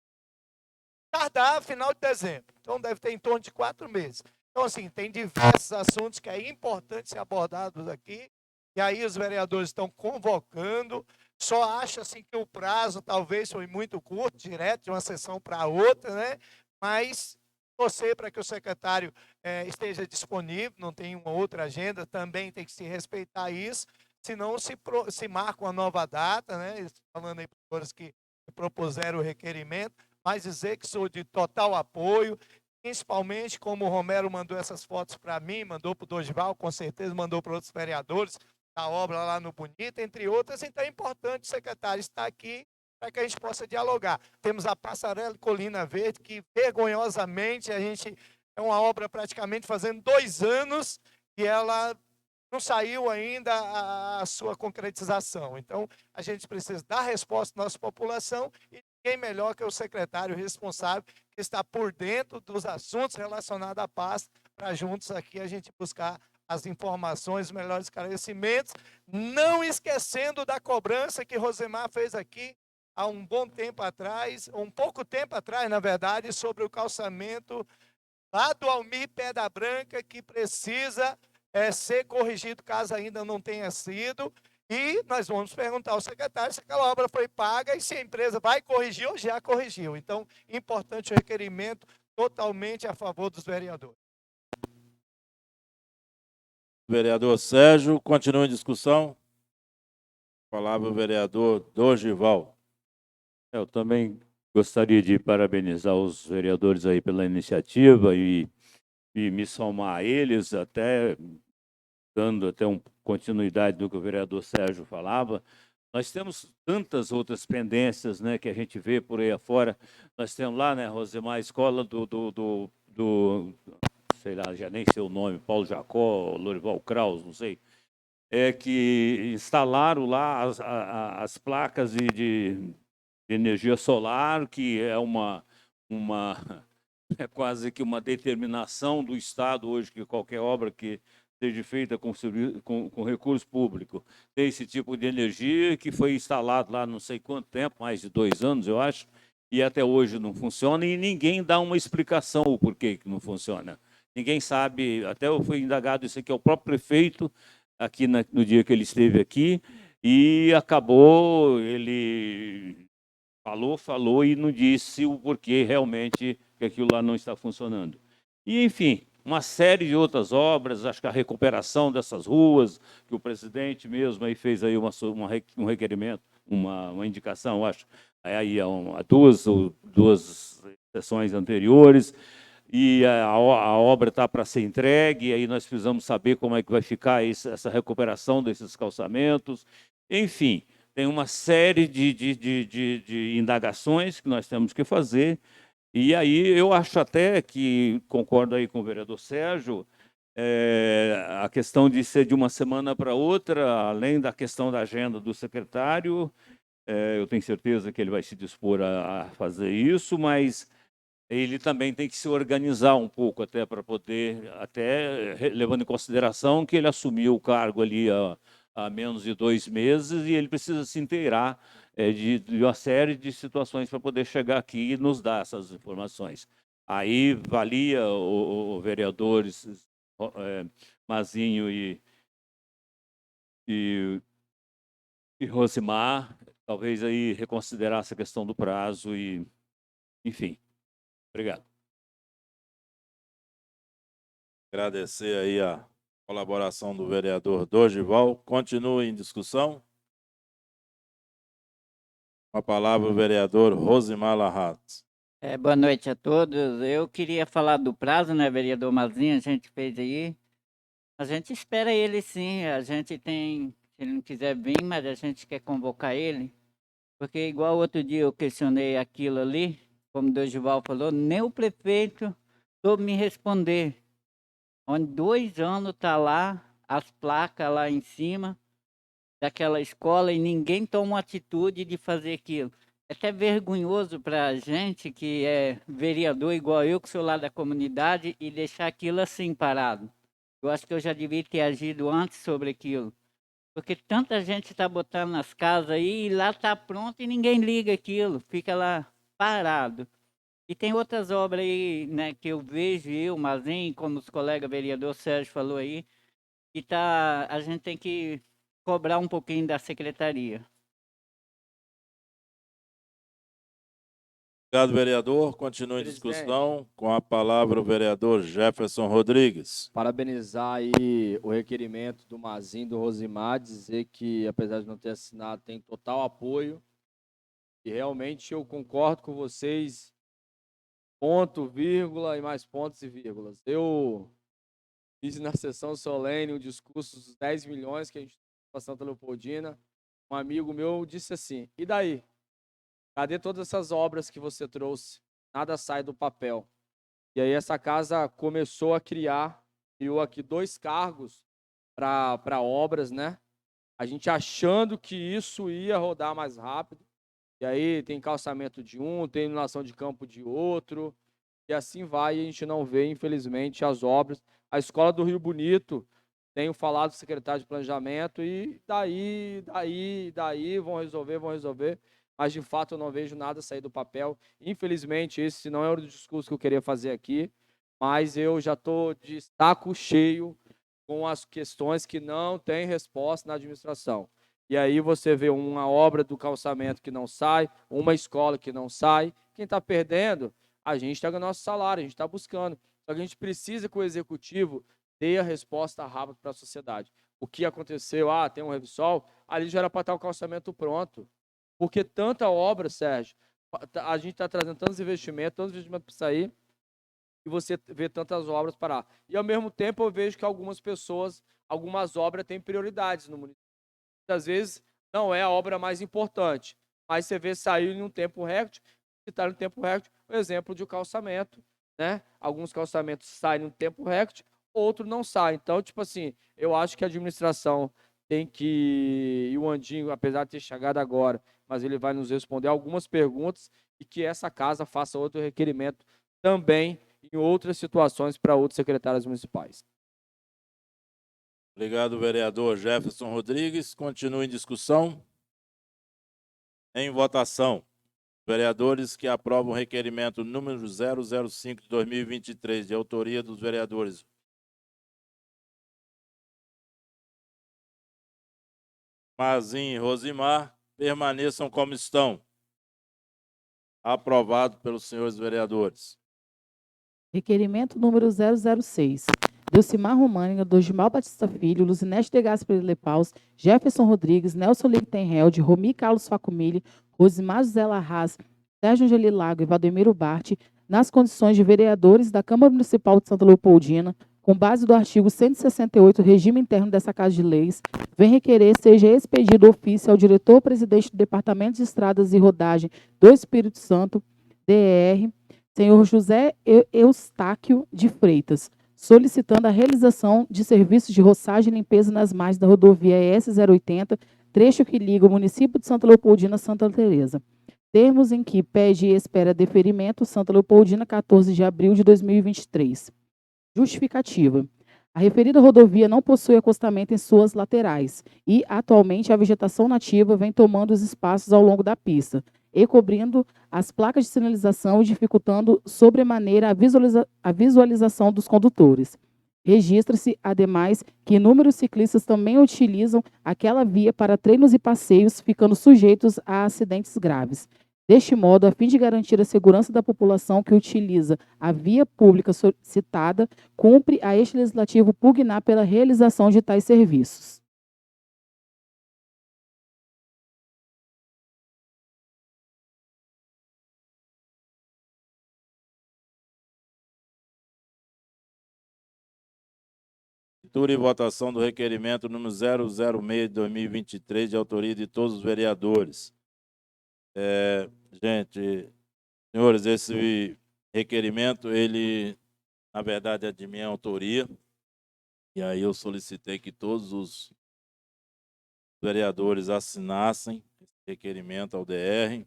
tardar final de dezembro. Então, deve ter em torno de 4 meses. Então, assim, tem diversos assuntos que é importante ser abordados aqui, e aí os vereadores estão convocando. Só acho assim que o prazo talvez foi muito curto, direto de uma sessão para outra, né? Mas torcer para que o secretário esteja disponível, não tem uma outra agenda, também tem que se respeitar isso, senão se marca uma nova data, né? Falando aí para os que propuseram o requerimento, mas dizer que sou de total apoio, principalmente como o Romero mandou essas fotos para mim, mandou para o Dorival, com certeza mandou para outros vereadores, da obra lá no Bonito, entre outras. Então é importante o secretário estar aqui para que a gente possa dialogar. Temos a Passarela Colina Verde, que vergonhosamente é uma obra praticamente fazendo 2 anos e ela não saiu ainda a sua concretização. Então a gente precisa dar resposta à nossa população e ninguém melhor que o secretário responsável, que está por dentro dos assuntos relacionados à pasta, para juntos aqui a gente buscar as informações, os melhores esclarecimentos, não esquecendo da cobrança que Rosemar fez aqui há um bom tempo atrás, um pouco tempo atrás, na verdade, sobre o calçamento lá do Almir Pedra Branca, que precisa ser corrigido, caso ainda não tenha sido, e nós vamos perguntar ao secretário se aquela obra foi paga e se a empresa vai corrigir ou já corrigiu. Então, importante o requerimento, totalmente a favor dos vereadores. Vereador Sérgio, continua em discussão. Palavra o vereador Dorival. Eu também gostaria de parabenizar os vereadores aí pela iniciativa e me somar a eles, até dando até uma continuidade do que o vereador Sérgio falava. Nós temos tantas outras pendências, né, que a gente vê por aí afora. Nós temos lá, né, Rosemar, a escola do sei lá, já nem sei o nome, Paulo Jacó, Lorival Kraus, não sei, que instalaram lá as placas de energia solar, que é é quase que uma determinação do Estado hoje, que qualquer obra que seja feita com recurso público tem esse tipo de energia, que foi instalado lá não sei quanto tempo, mais de 2 anos, eu acho, e até hoje não funciona, e ninguém dá uma explicação o porquê que não funciona. Ninguém sabe, até foi indagado isso aqui ao próprio prefeito, aqui no dia que ele esteve aqui, e acabou, ele falou e não disse o porquê realmente que aquilo lá não está funcionando. E, enfim, uma série de outras obras, acho que a recuperação dessas ruas, que o presidente mesmo aí fez aí um requerimento, uma indicação, acho, aí há duas sessões anteriores, e a obra está para ser entregue, e aí nós precisamos saber como é que vai ficar essa recuperação desses calçamentos. Enfim, tem uma série de indagações que nós temos que fazer, e aí eu acho até que, concordo aí com o vereador Sérgio, a questão de ser de uma semana para outra, além da questão da agenda do secretário, eu tenho certeza que ele vai se dispor a fazer isso, mas ele também tem que se organizar um pouco até para poder, até levando em consideração que ele assumiu o cargo ali há menos de 2 meses e ele precisa se inteirar de uma série de situações para poder chegar aqui e nos dar essas informações. Aí valia o vereadores Mazinho e Rosimar, talvez aí reconsiderar essa questão do prazo e, enfim. Obrigado. Agradecer aí a colaboração do vereador Dorival. Continua em discussão. Com a palavra o vereador Rosimar Larrates. Boa noite a todos. Eu queria falar do prazo, né, vereador Mazinho, a gente fez aí. A gente espera ele sim, a gente tem, se ele não quiser vir, mas a gente quer convocar ele, porque igual outro dia eu questionei aquilo ali, como o Dorival falou, nem o prefeito soube me responder. Onde 2 anos tá lá, as placas lá em cima daquela escola e ninguém toma uma atitude de fazer aquilo. É até vergonhoso para a gente que é vereador igual eu, que sou lá da comunidade, e deixar aquilo assim parado. Eu acho que eu já devia ter agido antes sobre aquilo. Porque tanta gente está botando nas casas aí, e lá está pronto e ninguém liga aquilo, fica lá parado. E tem outras obras aí, né, que eu vejo, Mazinho, como os colegas vereador Sérgio falou aí, que a gente tem que cobrar um pouquinho da secretaria. Obrigado, vereador. Continua em discussão. Com a palavra o vereador Jefferson Rodrigues. Parabenizar aí o requerimento do Mazinho, do Rosimar, dizer que, apesar de não ter assinado, tem total apoio. E realmente eu concordo com vocês, ponto, vírgula e mais pontos e vírgulas. Eu fiz na sessão solene o discurso dos 10 milhões que a gente está passando pela Leopoldina. Um amigo meu disse assim, e daí? Cadê todas essas obras que você trouxe? Nada sai do papel. E aí essa casa começou a criou aqui 2 cargos para obras, né? A gente achando que isso ia rodar mais rápido. E aí tem calçamento de um, tem iluminação de campo de outro. E assim vai, e a gente não vê, infelizmente, as obras. A Escola do Rio Bonito, tenho falado com o secretário de Planejamento, e daí, vão resolver. Mas, de fato, eu não vejo nada sair do papel. Infelizmente, esse não é o discurso que eu queria fazer aqui, mas eu já estou de saco cheio com as questões que não têm resposta na administração. E aí você vê uma obra do calçamento que não sai, uma escola que não sai. Quem está perdendo, a gente está ganhando nosso salário, a gente está buscando. Só que a gente precisa que o executivo dê a resposta rápida para a sociedade. O que aconteceu? Tem um Revsol, ali já era para estar o calçamento pronto. Porque tanta obra, Sérgio, a gente está trazendo tantos investimentos para sair, e você vê tantas obras parar. E, ao mesmo tempo, eu vejo que algumas obras têm prioridades no município. Muitas vezes, não é a obra mais importante, mas você vê sair em um tempo recorde, que está no tempo recorde, o exemplo de um calçamento, né? Alguns calçamentos saem no tempo recorde, outros não saem. Então, tipo assim, eu acho que a administração tem que, e o Andinho, apesar de ter chegado agora, mas ele vai nos responder algumas perguntas, e que essa casa faça outro requerimento também em outras situações para outros secretários municipais. Obrigado, vereador Jefferson Rodrigues. Continua em discussão. Em votação. Vereadores que aprovam o requerimento número 005 de 2023, de autoria dos vereadores Mazinho e Rosimar, permaneçam como estão. Aprovado pelos senhores vereadores. Requerimento número 006. Delcimar Românica, Dorival Batista Filho, Luzinete de Gaspar Lepaus, Jefferson Rodrigues, Nelson Lichtenheld, Romi Carlos Facumilli, Rosimar José Larraz, Sérgio Angeli Lago e Valdemiro Bart, nas condições de vereadores da Câmara Municipal de Santa Leopoldina, com base do artigo 168 do regime interno dessa Casa de Leis, vem requerer seja expedido ofício ao diretor-presidente do Departamento de Estradas e Rodagem do Espírito Santo, DR, senhor José Eustáquio de Freitas, solicitando a realização de serviços de roçagem e limpeza nas margens da rodovia ES-080, trecho que liga o município de Santa Leopoldina a Santa Teresa. Termos em que pede e espera deferimento, Santa Leopoldina, 14 de abril de 2023. Justificativa. A referida rodovia não possui acostamento em suas laterais e, atualmente, a vegetação nativa vem tomando os espaços ao longo da pista e cobrindo as placas de sinalização e dificultando sobremaneira a visualização dos condutores. Registra-se, ademais, que inúmeros ciclistas também utilizam aquela via para treinos e passeios, ficando sujeitos a acidentes graves. Deste modo, a fim de garantir a segurança da população que utiliza a via pública citada, cumpre a este legislativo pugnar pela realização de tais serviços. Leitura e votação do requerimento número 006 de 2023, de autoria de todos os vereadores. Gente, senhores, esse requerimento, ele, na verdade, é de minha autoria. E aí eu solicitei que todos os vereadores assinassem esse requerimento ao DR.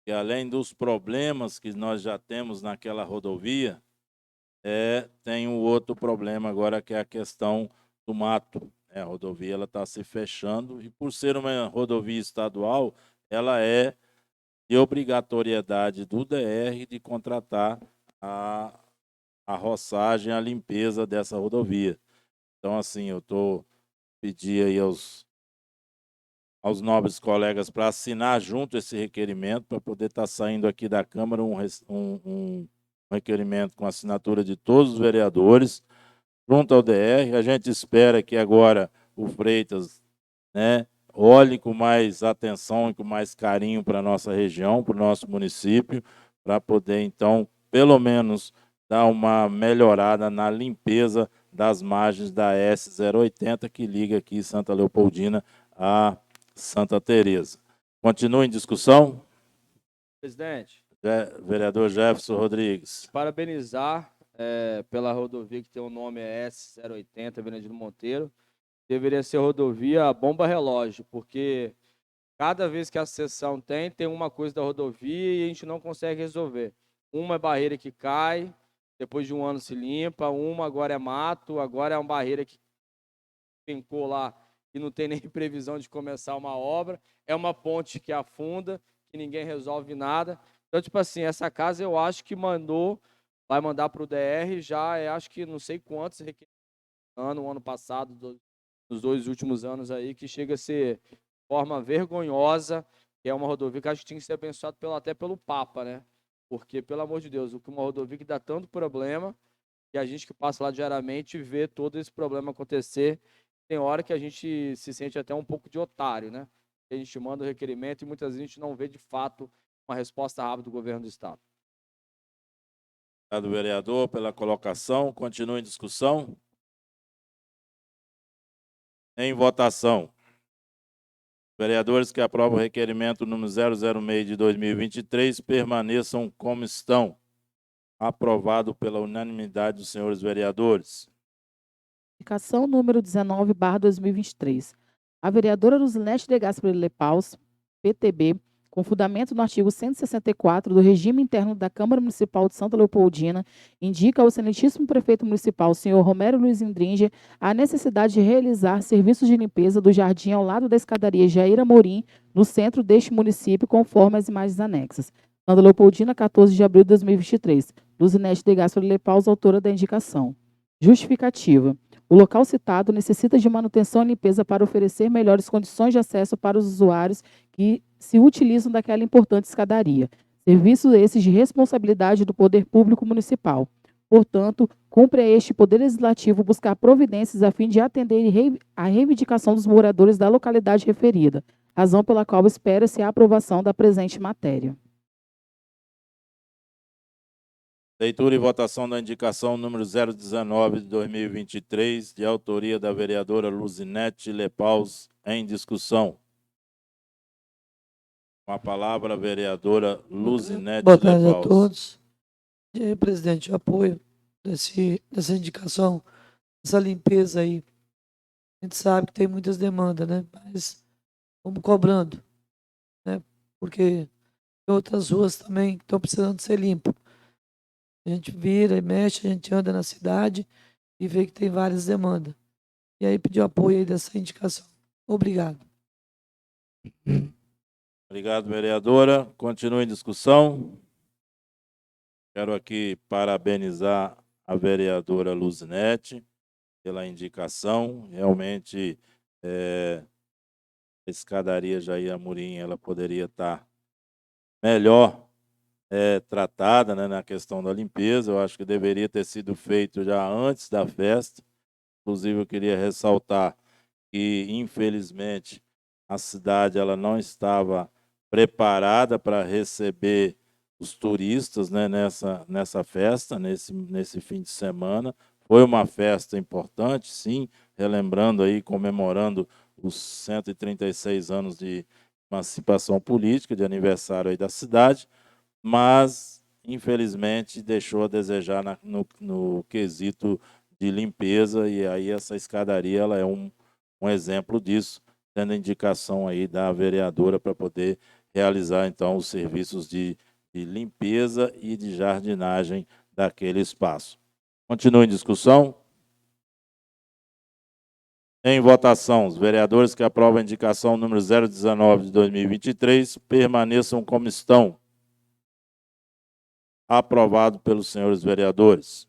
E além dos problemas que nós já temos naquela rodovia, tem um outro problema agora, que é a questão do mato. A rodovia está se fechando e, por ser uma rodovia estadual, ela é de obrigatoriedade do DR de contratar a roçagem, a limpeza dessa rodovia. Então, assim, eu pedi aí aos nobres colegas para assinar junto esse requerimento, para poder estar saindo aqui da Câmara um requerimento com assinatura de todos os vereadores, junto ao DR. A gente espera que agora o Freitas, olhe com mais atenção e com mais carinho para a nossa região, para o nosso município, para poder, então, pelo menos, dar uma melhorada na limpeza das margens da S080, que liga aqui Santa Leopoldina a Santa Teresa. Continua em discussão? Presidente. Vereador Jefferson Rodrigues. Parabenizar pela rodovia que tem o nome S080, Benedito Monteiro. Deveria ser rodovia bomba relógio, porque cada vez que a sessão tem uma coisa da rodovia e a gente não consegue resolver. Uma é barreira que cai, depois de um ano se limpa, uma agora é mato, agora é uma barreira que fincou lá e não tem nem previsão de começar uma obra, é uma ponte que afunda, que ninguém resolve nada. Então, tipo assim, essa casa eu acho que vai mandar para o DR já, acho que não sei quantos ano passado, nos 2 últimos anos aí, que chega a ser de forma vergonhosa, que é uma rodovia que acho que tinha que ser abençoado até pelo Papa, né? Porque, pelo amor de Deus, uma rodovia que dá tanto problema, que a gente que passa lá diariamente vê todo esse problema acontecer, tem hora que a gente se sente até um pouco de otário, né? A gente manda o requerimento e muitas vezes a gente não vê de fato uma resposta rápida do governo do estado. Obrigado, vereador, pela colocação. Continua em discussão. Em votação. Vereadores que aprovam o requerimento número 006 de 2023 permaneçam como estão. Aprovado pela unanimidade dos senhores vereadores. Indicação número 19/2023. A vereadora Luzilete de Gaspar Lepaus, PTB, com fundamento no artigo 164 do regime interno da Câmara Municipal de Santa Leopoldina, indica ao excelentíssimo prefeito municipal, senhor Romero Luiz Indringer, a necessidade de realizar serviços de limpeza do jardim ao lado da escadaria Jair Amorim, no centro deste município, conforme as imagens anexas. Santa Leopoldina, 14 de abril de 2023. Luzilete de Gaspar Lepaus, autora da indicação. Justificativa. O local citado necessita de manutenção e limpeza para oferecer melhores condições de acesso para os usuários que se utilizam daquela importante escadaria. Serviços esses de responsabilidade do poder público municipal. Portanto, cumpre a este Poder Legislativo buscar providências a fim de atender a reivindicação dos moradores da localidade referida. razão pela qual espera-se a aprovação da presente matéria. Leitura e votação da indicação número 019 de 2023, de autoria da vereadora Luzinete Lepaus, em discussão. Com a palavra, a vereadora Luzinete Boa tarde a Lepaus. todos. E aí, presidente, apoio dessa indicação, essa limpeza aí. A gente sabe que tem muitas demandas, né? Mas vamos cobrando, né? Porque tem outras ruas também que estão precisando ser limpas. A gente vira e mexe, a gente anda na cidade e vê que tem várias demandas. E aí pediu apoio aí dessa indicação. Obrigado. Obrigado, vereadora. Continua em discussão. Quero aqui parabenizar a vereadora Luzinete pela indicação. Realmente, a escadaria Jair Amorim, ela poderia estar melhor tratada, né, na questão da limpeza. Eu acho que deveria ter sido feito já antes da festa. Inclusive, eu queria ressaltar que, infelizmente, a cidade ela não estava preparada para receber os turistas, né, nessa festa, nesse fim de semana. Foi uma festa importante, sim, relembrando aí, comemorando os 136 anos de emancipação política, de aniversário aí da cidade, mas, infelizmente, deixou a desejar no quesito de limpeza, e aí essa escadaria ela é um exemplo disso, tendo a indicação aí da vereadora para poder realizar, então, os serviços de limpeza e de jardinagem daquele espaço. Continua em discussão. Em votação, os vereadores que aprovam a indicação número 019 de 2023 permaneçam como estão. Aprovado pelos senhores vereadores.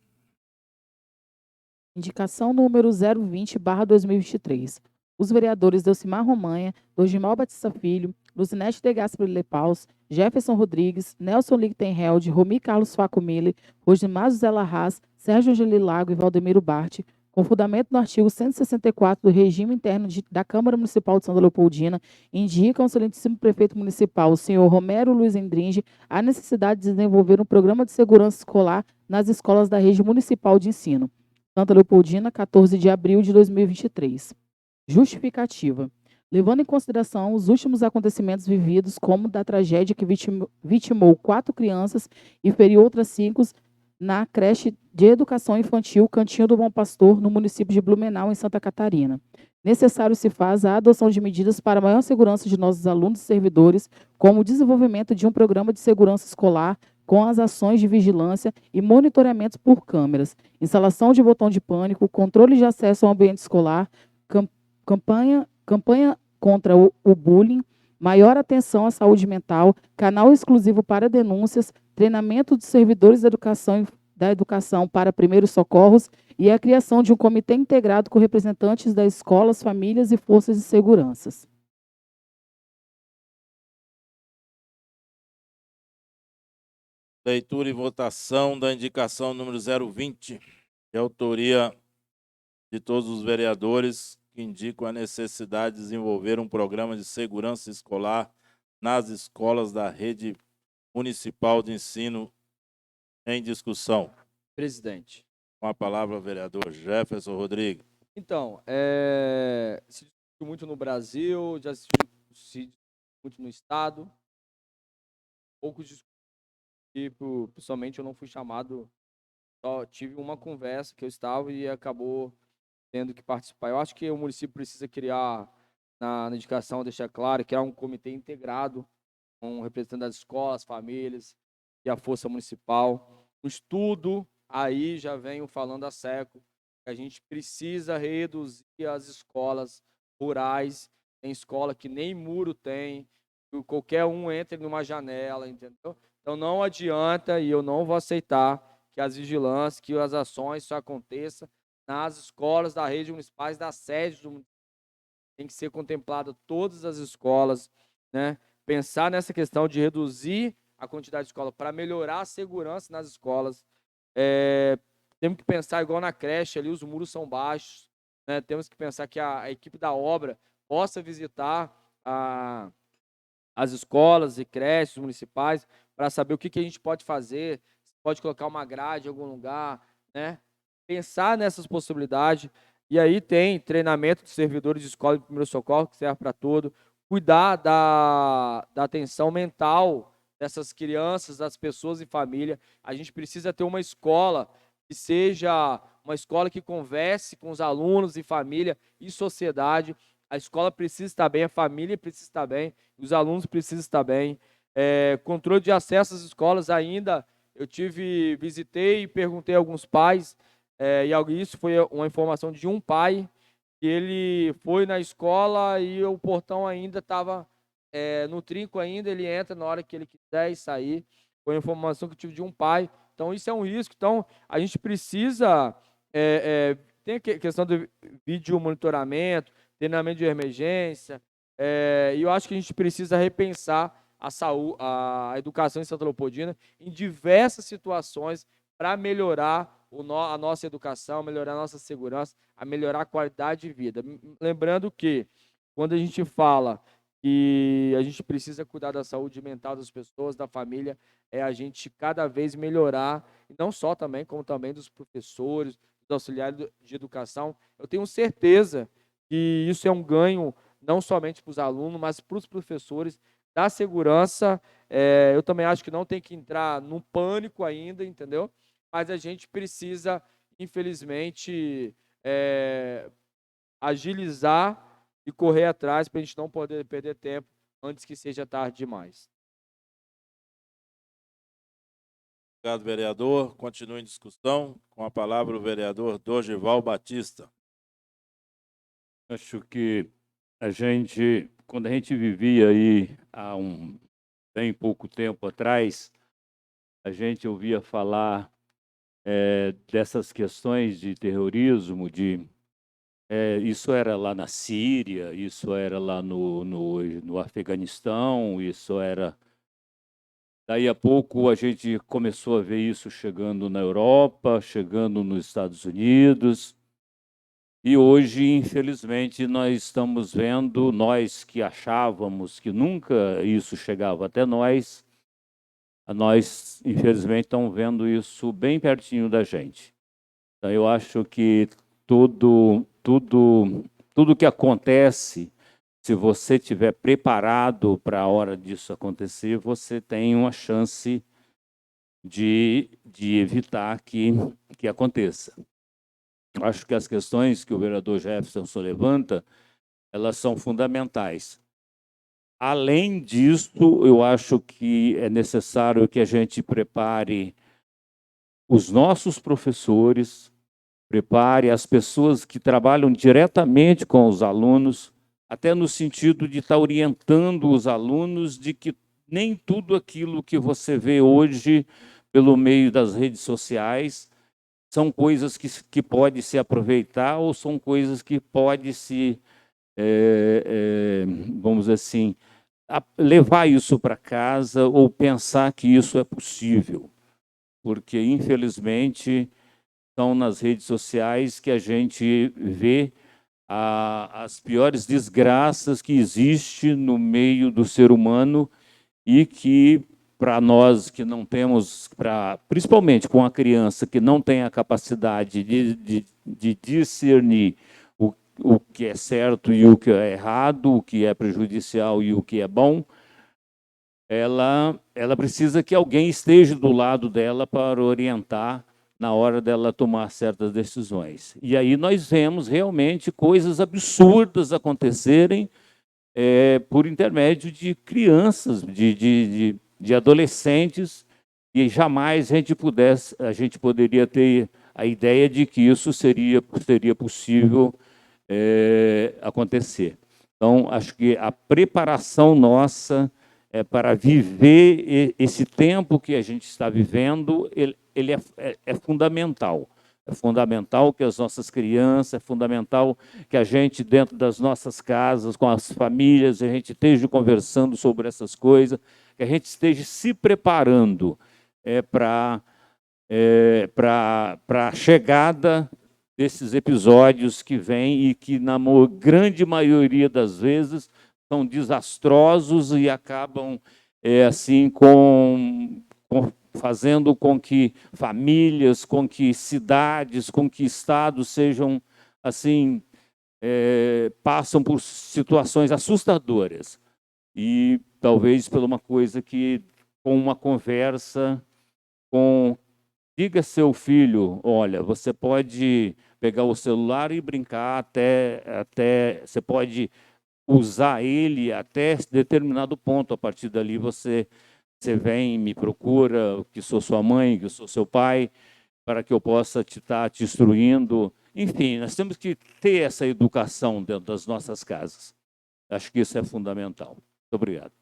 Indicação número 020/2023. Os vereadores Delcimar Romanha, Dorimal Batista Filho, Luzinete de Gasperi Lepaus, Jefferson Rodrigues, Nelson Lichtenheld, Romi Carlos Faco Miller, Rosimar José Larraz, Sérgio Angelilago e Valdemiro Bart, com fundamento no artigo 164 do regime interno da Câmara Municipal de Santa Leopoldina, indicam ao excelentíssimo prefeito municipal, o senhor Romero Luiz Endringe, a necessidade de desenvolver um programa de segurança escolar nas escolas da rede municipal de ensino. Santa Leopoldina, 14 de abril de 2023. Justificativa. Levando em consideração os últimos acontecimentos vividos, como da tragédia que vitimou 4 crianças e feriu outras 5 na creche de educação infantil Cantinho do Bom Pastor, no município de Blumenau, em Santa Catarina. Necessário se faz a adoção de medidas para maior segurança de nossos alunos e servidores, como o desenvolvimento de um programa de segurança escolar com as ações de vigilância e monitoramento por câmeras, instalação de botão de pânico, controle de acesso ao ambiente escolar, campanha contra o bullying, maior atenção à saúde mental, canal exclusivo para denúncias, treinamento de servidores da educação para primeiros socorros e a criação de um comitê integrado com representantes das escolas, famílias e forças de segurança. Leitura e votação da indicação número 020, de autoria de todos os vereadores, que indicam a necessidade de desenvolver um programa de segurança escolar nas escolas da rede municipal de ensino, em discussão. Presidente. Com a palavra, o vereador Jefferson Rodrigues. Então, se discute muito no Brasil, já se discute muito no Estado. Poucos discutem, pessoalmente eu não fui chamado, só tive uma conversa que eu estava e acabou tendo que participar. Eu acho que o município precisa criar, na indicação, deixar claro, criar um comitê integrado com representantes das escolas, famílias e a força municipal. O estudo, aí já venho falando há século, que a gente precisa reduzir as escolas rurais. Tem escola que nem muro tem, que qualquer um entre numa janela, entendeu? Então não adianta, e eu não vou aceitar que as vigilâncias, que as ações só aconteçam nas escolas da rede municipal, das sedes do município. Tem que ser contemplado todas as escolas, né? Pensar nessa questão de reduzir a quantidade de escola para melhorar a segurança nas escolas. Temos que pensar igual na creche ali, os muros são baixos, né? Temos que pensar que a equipe da obra possa visitar as escolas e creches municipais para saber o que a gente pode fazer, se pode colocar uma grade em algum lugar, né? Pensar nessas possibilidades. E aí tem treinamento de servidores de escola de primeiro socorro, que serve para tudo. Cuidar da atenção mental dessas crianças, das pessoas e família. A gente precisa ter uma escola que seja uma escola que converse com os alunos e família e sociedade. A escola precisa estar bem, a família precisa estar bem, os alunos precisam estar bem. Controle de acesso às escolas ainda, visitei e perguntei a alguns pais, e isso foi uma informação de um pai, que ele foi na escola e o portão ainda estava no trinco ainda, ele entra na hora que ele quiser e sair. Foi a informação que eu tive de um pai. Então, isso é um risco. Então, a gente precisa... tem a questão do vídeo monitoramento, treinamento de emergência, e eu acho que a gente precisa repensar a educação em Santa Leopoldina em diversas situações para melhorar a nossa educação, melhorar a nossa segurança, a melhorar a qualidade de vida. Lembrando que, quando a gente fala que a gente precisa cuidar da saúde mental das pessoas, da família, a gente cada vez melhorar, e não só também, como também dos professores, dos auxiliares de educação. Eu tenho certeza que isso é um ganho não somente para os alunos, mas para os professores, da segurança. Eu também acho que não tem que entrar num pânico ainda, entendeu? Mas a gente precisa, infelizmente, agilizar e correr atrás para a gente não poder perder tempo antes que seja tarde demais. Obrigado, vereador. Continue em discussão. Com a palavra o vereador Dorival Batista. Acho que quando a gente vivia aí há bem pouco tempo atrás, a gente ouvia falar dessas questões de terrorismo, isso era lá na Síria, isso era lá no Afeganistão, isso era... Daí a pouco a gente começou a ver isso chegando na Europa, chegando nos Estados Unidos. E hoje, infelizmente, nós estamos vendo, nós que achávamos que nunca isso chegava até nós, infelizmente, estamos vendo isso bem pertinho da gente. Então, eu acho que tudo que acontece, se você estiver preparado para a hora disso acontecer, você tem uma chance de evitar que aconteça. Acho que as questões que o vereador Jefferson levanta, elas são fundamentais. Além disso, eu acho que é necessário que a gente prepare os nossos professores, prepare as pessoas que trabalham diretamente com os alunos, até no sentido de estar orientando os alunos de que nem tudo aquilo que você vê hoje pelo meio das redes sociais são coisas que pode se aproveitar ou são coisas que pode se, vamos dizer assim, levar isso para casa ou pensar que isso é possível. Porque, infelizmente, são nas redes sociais que a gente vê as piores desgraças que existem no meio do ser humano e que, para nós que não temos, principalmente com a criança que não tem a capacidade de discernir o que é certo e o que é errado, o que é prejudicial e o que é bom, ela precisa que alguém esteja do lado dela para orientar na hora dela tomar certas decisões. E aí nós vemos realmente coisas absurdas acontecerem por intermédio de crianças, de adolescentes, e jamais a gente poderia ter a ideia de que isso seria possível acontecer. Então, acho que a preparação nossa para viver esse tempo que a gente está vivendo, ele é fundamental. É fundamental que as nossas crianças, é fundamental que a gente, dentro das nossas casas, com as famílias, a gente esteja conversando sobre essas coisas, que a gente esteja se preparando para a chegada desses episódios que vêm e que, na grande maioria das vezes, são desastrosos e acabam assim fazendo com que famílias, com que cidades, com que estados sejam assim passam por situações assustadoras. E talvez por uma coisa que, com uma conversa, diga seu filho, olha, você pode pegar o celular e brincar até você pode usar ele até determinado ponto. A partir dali você vem, me procura, que sou sua mãe, que sou seu pai, para que eu possa estar te instruindo. Enfim, nós temos que ter essa educação dentro das nossas casas. Acho que isso é fundamental. Muito obrigado.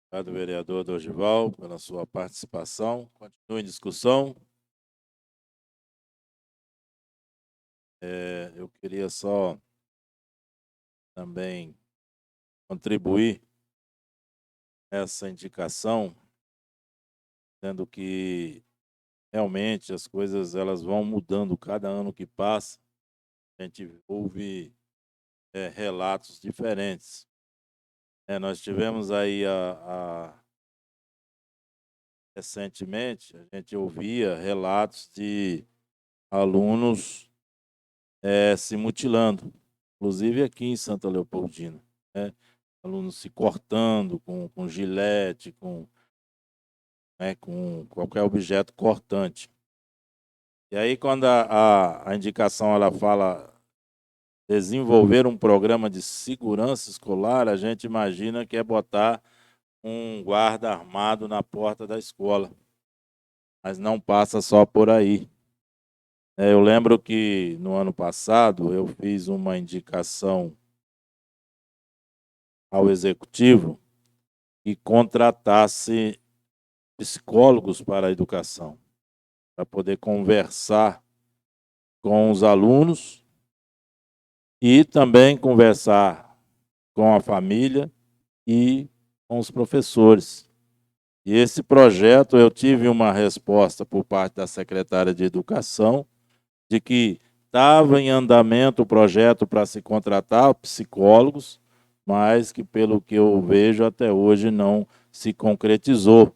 Obrigado, vereador Dorgival, pela sua participação. Continue em discussão. Eu queria só também contribuir essa indicação, sendo que realmente as coisas elas vão mudando cada ano que passa. A gente ouve relatos diferentes. Nós tivemos aí recentemente, a gente ouvia relatos de alunos se mutilando, inclusive aqui em Santa Leopoldina, né? Alunos se cortando com gilete, com qualquer objeto cortante. E aí, quando a indicação ela fala desenvolver um programa de segurança escolar, a gente imagina que é botar um guarda armado na porta da escola, mas não passa só por aí. Eu lembro que no ano passado eu fiz uma indicação ao executivo que contratasse psicólogos para a educação, para poder conversar com os alunos e também conversar com a família e com os professores. E esse projeto eu tive uma resposta por parte da secretária de Educação de que estava em andamento o projeto para se contratar psicólogos, mas que, pelo que eu vejo, até hoje não se concretizou.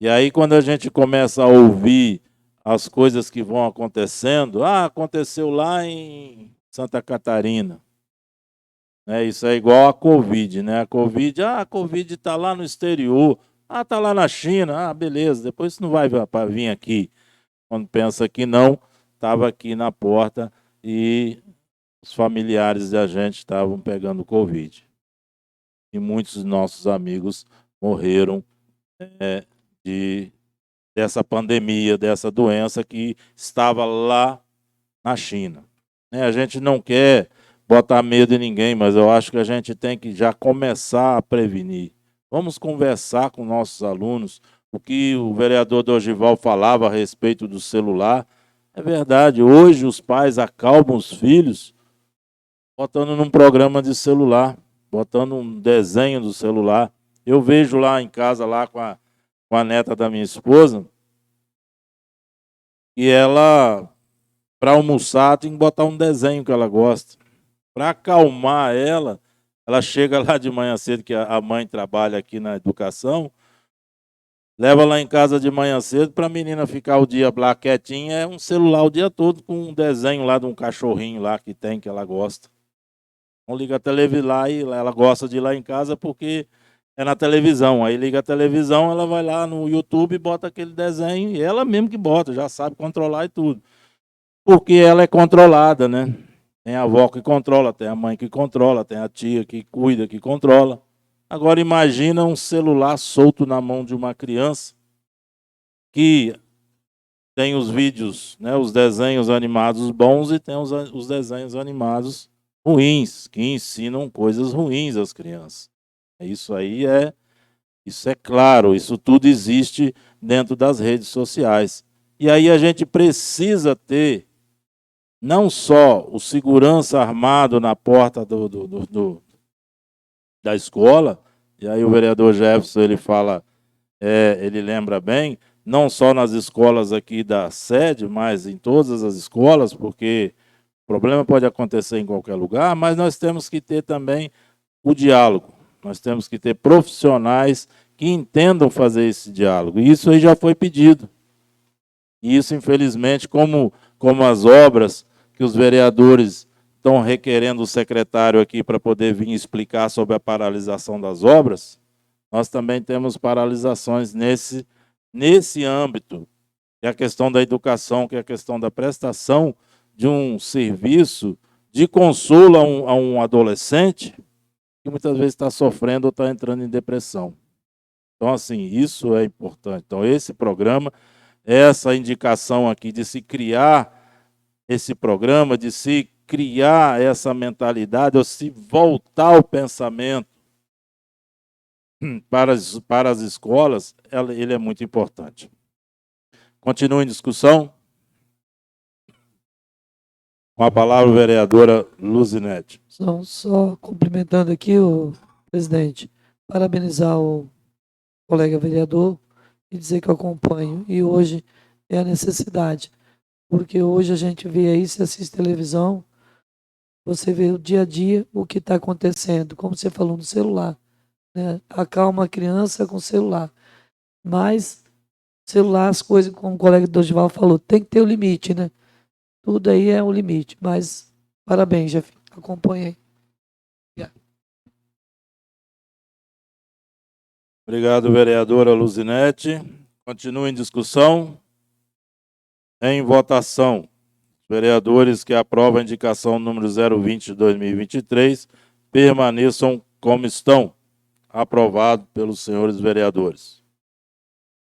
E aí, quando a gente começa a ouvir as coisas que vão acontecendo, aconteceu lá em Santa Catarina. Isso é igual a Covid, né? A Covid está lá no exterior, está lá na China, beleza, depois isso não vai vir aqui. Quando pensa que não, estava aqui na porta e os familiares da gente estavam pegando Covid. E muitos dos nossos amigos morreram dessa pandemia, dessa doença que estava lá na China. A gente não quer botar medo em ninguém, mas eu acho que a gente tem que já começar a prevenir. Vamos conversar com nossos alunos. O que o vereador Dorgival falava a respeito do celular, é verdade. Hoje os pais acalmam os filhos botando num programa de celular, botando um desenho do celular. Eu vejo lá em casa, lá com a neta da minha esposa, e ela, para almoçar, tem que botar um desenho que ela gosta. Para acalmar ela chega lá de manhã cedo, que a mãe trabalha aqui na educação, leva lá em casa de manhã cedo para a menina ficar o dia lá quietinha, é um celular o dia todo com um desenho lá de um cachorrinho lá que ela gosta. Então liga a televisão lá e ela gosta de ir lá em casa porque é na televisão. Aí liga a televisão, ela vai lá no YouTube e bota aquele desenho, e ela mesmo que bota, já sabe controlar e tudo. Porque ela é controlada, né? Tem a avó que controla, tem a mãe que controla, tem a tia que cuida, que controla. Agora imagina um celular solto na mão de uma criança que tem os vídeos, né, os desenhos animados bons e tem os desenhos animados ruins, que ensinam coisas ruins às crianças. Isso é claro, isso tudo existe dentro das redes sociais. E aí a gente precisa ter não só o segurança armado na porta da escola, e aí o vereador Jefferson ele fala, ele lembra bem, não só nas escolas aqui da sede, mas em todas as escolas, porque problema pode acontecer em qualquer lugar, mas nós temos que ter também o diálogo. Nós temos que ter profissionais que entendam fazer esse diálogo. E isso aí já foi pedido. E isso, infelizmente, como as obras que os vereadores estão requerendo o secretário aqui para poder vir explicar sobre a paralisação das obras, nós também temos paralisações nesse âmbito, que é a questão da educação, que é a questão da prestação de um serviço de consolo a um adolescente que muitas vezes está sofrendo ou está entrando em depressão. Então, assim, isso é importante. Então, esse programa, essa indicação aqui de se criar esse programa, de se criar essa mentalidade, ou se voltar o pensamento para as escolas, ele é muito importante. Continua em discussão. Com a palavra, a vereadora Luzinete. Só cumprimentando aqui o presidente, parabenizar o colega vereador e dizer que eu acompanho. E hoje é a necessidade, porque hoje a gente vê aí, se assiste televisão, você vê o dia a dia, o que está acontecendo, como você falou no celular, né? Acalma a criança com o celular. Mas celular, as coisas, como o colega Dorival falou, tem que ter o limite, né? Tudo aí é o limite, mas parabéns, Jeff. Acompanha aí. Obrigado, vereadora Luzinete. Continua em discussão. Em votação. Vereadores que aprovam a indicação número 020 de 2023 permaneçam como estão. Aprovado pelos senhores vereadores.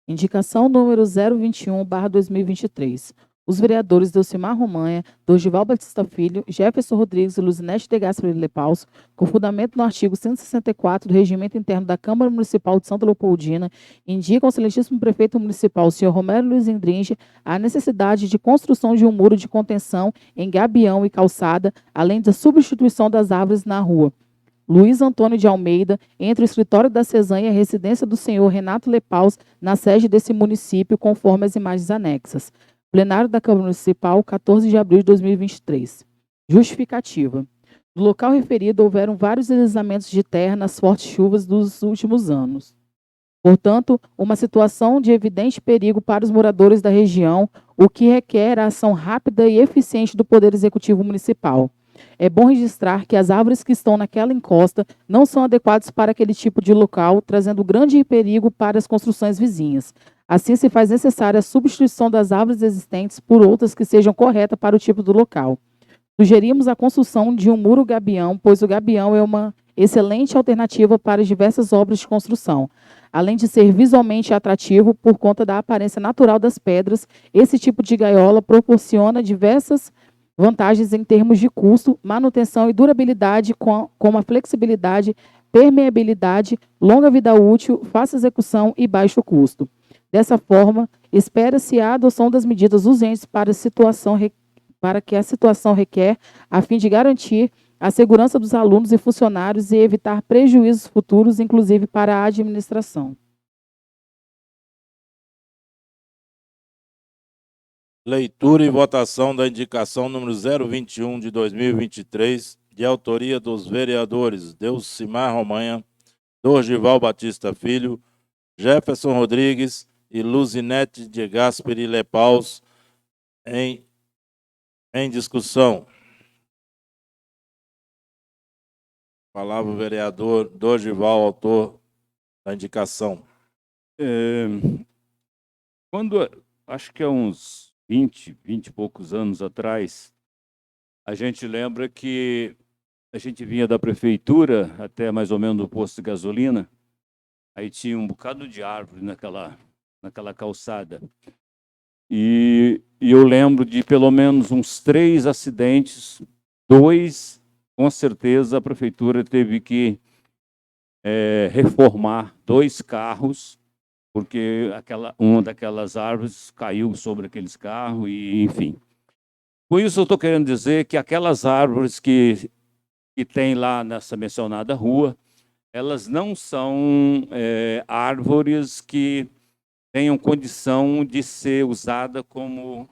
Indicação número 021/2023. Os vereadores Delcimar Romanha, Dorival Batista Filho, Jefferson Rodrigues e Luzinete de Gasperi Lepaus, com fundamento no artigo 164 do Regimento Interno da Câmara Municipal de Santa Leopoldina, indicam ao excelentíssimo prefeito municipal, senhor Romero Luiz Indringe, a necessidade de construção de um muro de contenção em gabião e calçada, além da substituição das árvores na rua Luiz Antônio de Almeida, entre o escritório da Cesanha e a residência do senhor Renato Lepaus, na sede desse município, conforme as imagens anexas. Plenário da Câmara Municipal, 14 de abril de 2023. Justificativa. No local referido, houveram vários deslizamentos de terra nas fortes chuvas dos últimos anos. Portanto, uma situação de evidente perigo para os moradores da região, o que requer a ação rápida e eficiente do Poder Executivo Municipal. É bom registrar que as árvores que estão naquela encosta não são adequadas para aquele tipo de local, trazendo grande perigo para as construções vizinhas. Assim, se faz necessária a substituição das árvores existentes por outras que sejam corretas para o tipo do local. Sugerimos a construção de um muro gabião, pois o gabião é uma excelente alternativa para diversas obras de construção. Além de ser visualmente atrativo por conta da aparência natural das pedras, esse tipo de gaiola proporciona diversas vantagens em termos de custo, manutenção e durabilidade, como a flexibilidade, permeabilidade, longa vida útil, fácil execução e baixo custo. Dessa forma, espera-se a adoção das medidas urgentes para que a situação requer, a fim de garantir a segurança dos alunos e funcionários e evitar prejuízos futuros, inclusive para a administração. Leitura e votação da indicação número 021 de 2023, de autoria dos vereadores Delcimar Romanha, Dorival Batista Filho, Jefferson Rodrigues e Luzinete de Gasperi Lepaus, em discussão. Palavra o vereador Dorival, autor da indicação. Acho que há uns 20 e poucos anos atrás, a gente lembra que a gente vinha da prefeitura até mais ou menos o posto de gasolina, aí tinha um bocado de árvore naquela calçada. E eu lembro de pelo menos uns 3 acidentes, 2, com certeza a prefeitura teve que reformar 2 carros, porque uma daquelas árvores caiu sobre aqueles carros, e enfim. Com isso, eu estou querendo dizer que aquelas árvores que tem lá nessa mencionada rua, elas não são árvores que tenham condição de ser usada como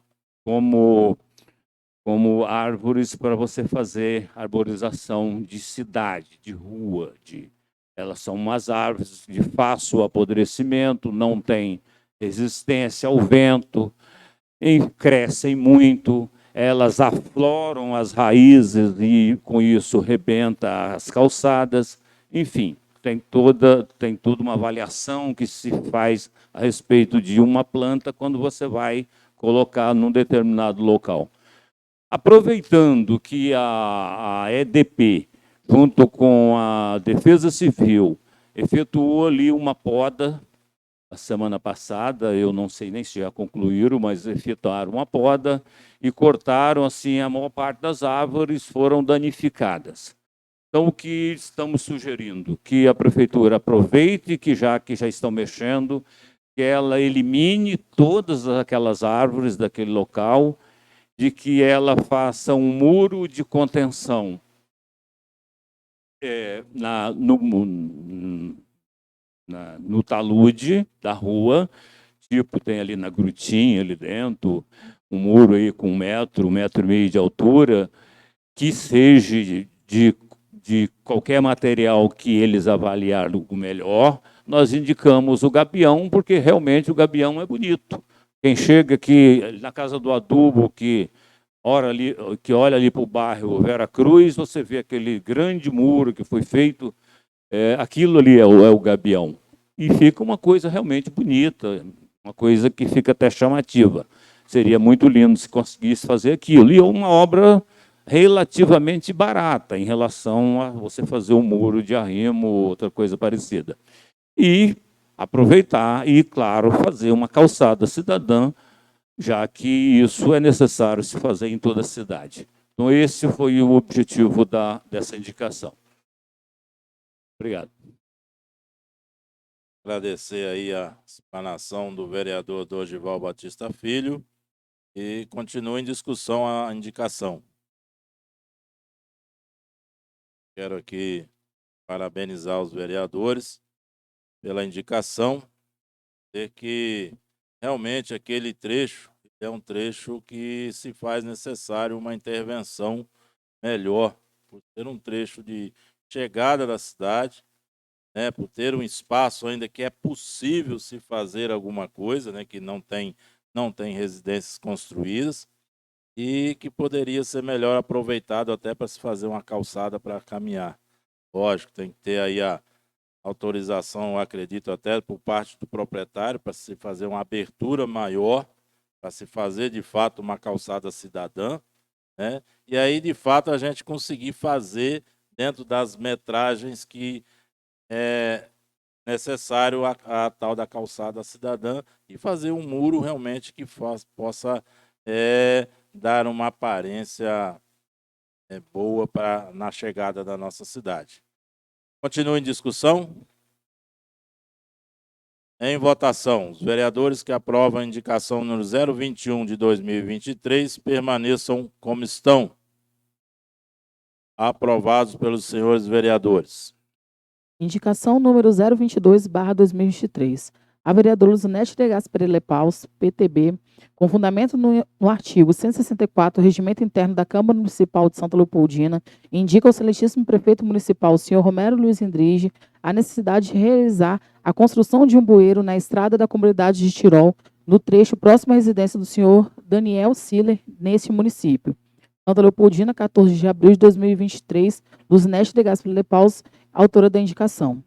como árvores para você fazer arborização de cidade, de rua. Elas são umas árvores de fácil apodrecimento, não têm resistência ao vento, crescem muito, elas afloram as raízes e, com isso, rebenta as calçadas. Enfim, tem toda uma avaliação que se faz a respeito de uma planta quando você vai colocar num determinado local. Aproveitando que a EDP, junto com a Defesa Civil, efetuou ali uma poda a semana passada, eu não sei nem se já concluíram, mas efetuaram uma poda e cortaram, assim, a maior parte das árvores foram danificadas. Então, o que estamos sugerindo? Que a Prefeitura aproveite, que já estão mexendo, que ela elimine todas aquelas árvores daquele local, de que ela faça um muro de contenção no talude da rua, tipo tem ali na grutinha, ali dentro, um muro aí com 1 metro e meio de altura, que seja de qualquer material que eles avaliarem o melhor. Nós indicamos o gabião, porque realmente o gabião é bonito. Quem chega aqui na Casa do Adubo, que olha ali para o bairro Vera Cruz, você vê aquele grande muro que foi feito, aquilo ali é o gabião. E fica uma coisa realmente bonita, uma coisa que fica até chamativa. Seria muito lindo se conseguisse fazer aquilo. E é uma obra relativamente barata em relação a você fazer um muro de arrimo ou outra coisa parecida. E aproveitar e, claro, fazer uma calçada cidadã, já que isso é necessário se fazer em toda a cidade. Então, esse foi o objetivo dessa indicação. Obrigado. Agradecer aí a explanação do vereador Dorival Batista Filho e continua em discussão a indicação. Quero aqui parabenizar os vereadores pela indicação, de que realmente aquele trecho é um trecho que se faz necessário uma intervenção melhor, por ser um trecho de chegada da cidade, né, por ter um espaço ainda que é possível se fazer alguma coisa, né, que não tem residências construídas, e que poderia ser melhor aproveitado até para se fazer uma calçada para caminhar. Lógico, tem que ter aí a autorização, eu acredito, até por parte do proprietário, para se fazer uma abertura maior, para se fazer, de fato, uma calçada cidadã, né? E aí, de fato, a gente conseguir fazer dentro das metragens que é necessário a tal da calçada cidadã e fazer um muro realmente que possa dar uma aparência boa na chegada da nossa cidade. Continua em discussão. Em votação, os vereadores que aprovam a indicação número 021 de 2023 permaneçam como estão. Aprovados pelos senhores vereadores. Indicação número 022/2023. A vereadora Luzanete de Gasperi Lepaus, PTB, com fundamento no artigo 164 do Regimento Interno da Câmara Municipal de Santa Leopoldina, indica ao excelentíssimo prefeito municipal, o senhor Romero Luiz Indrige, a necessidade de realizar a construção de um bueiro na estrada da comunidade de Tirol, no trecho próximo à residência do senhor Daniel Siller, neste município. Santa Leopoldina, 14 de abril de 2023, Luzanete de Gasperi Lepaus, autora da indicação.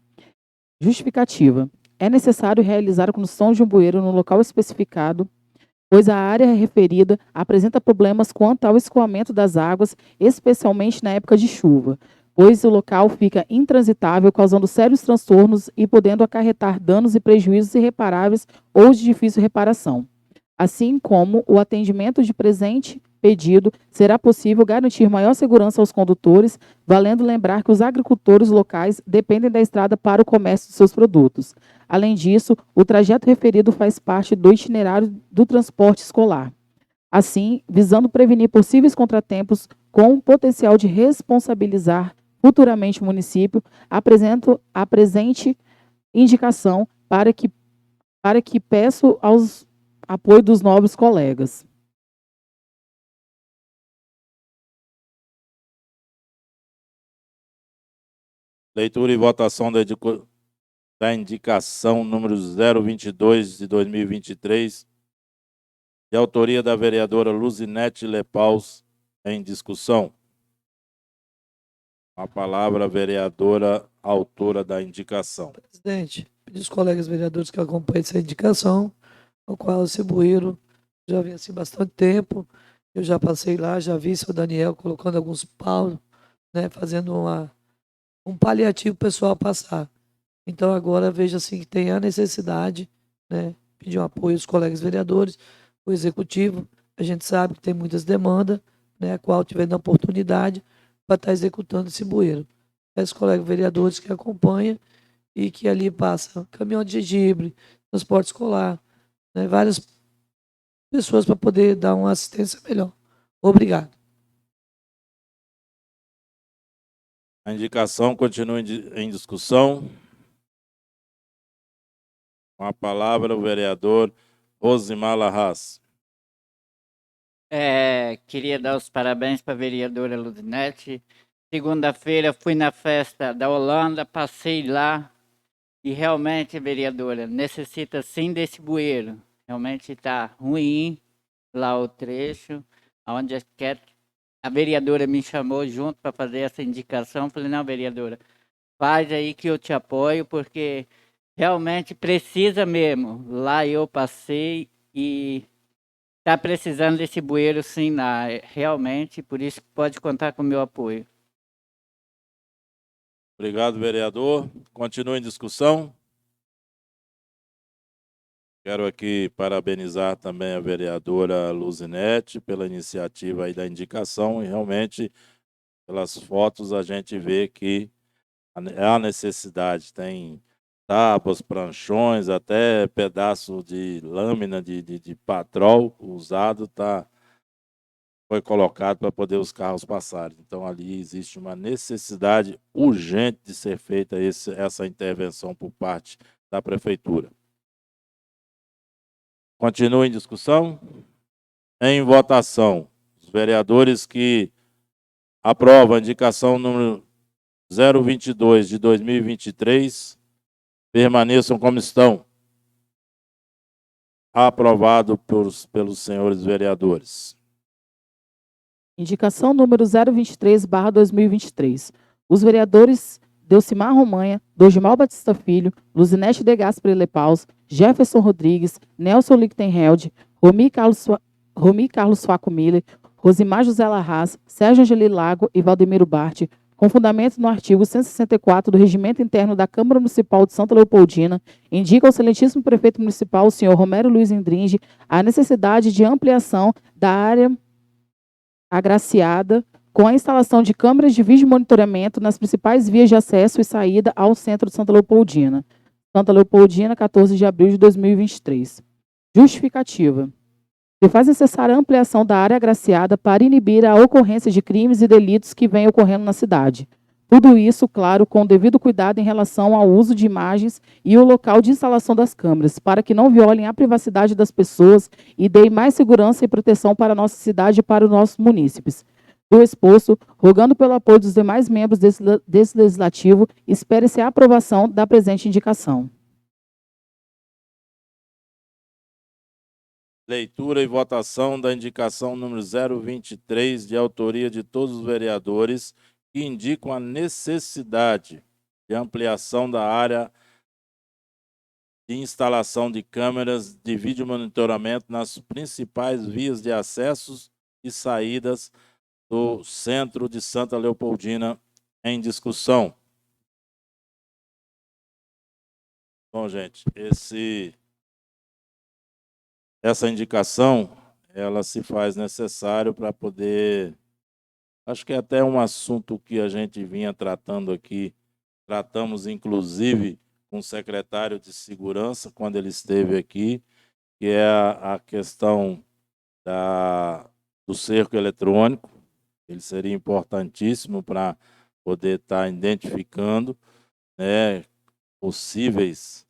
Justificativa. É necessário realizar a construção de um bueiro no local especificado, pois a área referida apresenta problemas quanto ao escoamento das águas, especialmente na época de chuva, pois o local fica intransitável, causando sérios transtornos e podendo acarretar danos e prejuízos irreparáveis ou de difícil reparação. Assim como o atendimento de presente pedido, será possível garantir maior segurança aos condutores, valendo lembrar que os agricultores locais dependem da estrada para o comércio de seus produtos. Além disso, o trajeto referido faz parte do itinerário do transporte escolar. Assim, visando prevenir possíveis contratempos com o potencial de responsabilizar futuramente o município, apresento a presente indicação para que peço aos apoio dos nobres colegas. Leitura e votação da indicação número 022 de 2023, de autoria da vereadora Luzinete Lepaus, em discussão. A palavra, a vereadora autora da indicação. Presidente, pedir aos colegas vereadores que acompanhem essa indicação, ao qual esse bueiro já vem assim bastante tempo. Eu já passei lá, já vi o seu Daniel colocando alguns paus, né, fazendo um paliativo para o pessoal passar. Então agora vejo assim que tem a necessidade, né, pedir um apoio aos colegas vereadores, o executivo. A gente sabe que tem muitas demandas, né, a qual tiver a oportunidade para estar executando esse bueiro. Os colegas vereadores que acompanham e que ali passa caminhão de gengibre, transporte escolar, né, várias pessoas para poder dar uma assistência melhor. Obrigado. A indicação continua em discussão. Com a palavra, o vereador Rosimar Larraz. Queria dar os parabéns para a vereadora Luzinete. Segunda-feira fui na festa da Holanda, passei lá e realmente, vereadora, necessita sim desse bueiro. Realmente está ruim lá o trecho, onde a vereadora me chamou junto para fazer essa indicação. Falei, não, vereadora, faz aí que eu te apoio, porque realmente precisa mesmo. Lá eu passei e está precisando desse bueiro sim, realmente, por isso pode contar com o meu apoio. Obrigado, vereador. Continua em discussão. Quero aqui parabenizar também a vereadora Luzinete pela iniciativa aí da indicação e realmente pelas fotos a gente vê que há necessidade. Tem tábuas, pranchões, até pedaço de lâmina de patrol usado foi colocado para poder os carros passarem. Então ali existe uma necessidade urgente de ser feita essa intervenção por parte da prefeitura. Continua em discussão. Em votação, os vereadores que aprovam a indicação número 022 de 2023 permaneçam como estão. Aprovado pelos senhores vereadores. Indicação número 023/2023. Os vereadores Delcimar Romanha, Dorimal Batista Filho, Luzinete de Gasperi Lepaus, Jefferson Rodrigues, Nelson Lichtenheld, Romi Carlos Faco Miller, Rosimar José Larraz, Sérgio Angeli Lago e Valdemiro Bart, com fundamento no artigo 164 do Regimento Interno da Câmara Municipal de Santa Leopoldina, indica ao excelentíssimo prefeito municipal, o senhor Romero Luiz Indringe, a necessidade de ampliação da área agraciada com a instalação de câmeras de vídeo monitoramento nas principais vias de acesso e saída ao centro de Santa Leopoldina. Santa Leopoldina, 14 de abril de 2023. Justificativa. Se faz necessária a ampliação da área agraciada para inibir a ocorrência de crimes e delitos que vêm ocorrendo na cidade. Tudo isso, claro, com o devido cuidado em relação ao uso de imagens e o local de instalação das câmeras, para que não violem a privacidade das pessoas e deem mais segurança e proteção para a nossa cidade e para os nossos munícipes. Do exposto, rogando pelo apoio dos demais membros desse legislativo, espere-se a aprovação da presente indicação. Leitura e votação da indicação número 023, de autoria de todos os vereadores, que indicam a necessidade de ampliação da área de instalação de câmeras de vídeo monitoramento nas principais vias de acessos e saídas do centro de Santa Leopoldina, em discussão. Bom, gente, essa indicação, ela se faz necessário para poder... Acho que é até um assunto que a gente vinha tratando aqui, tratamos inclusive com o secretário de Segurança, quando ele esteve aqui, que é a questão do cerco eletrônico. Ele seria importantíssimo para poder estar identificando, né, possíveis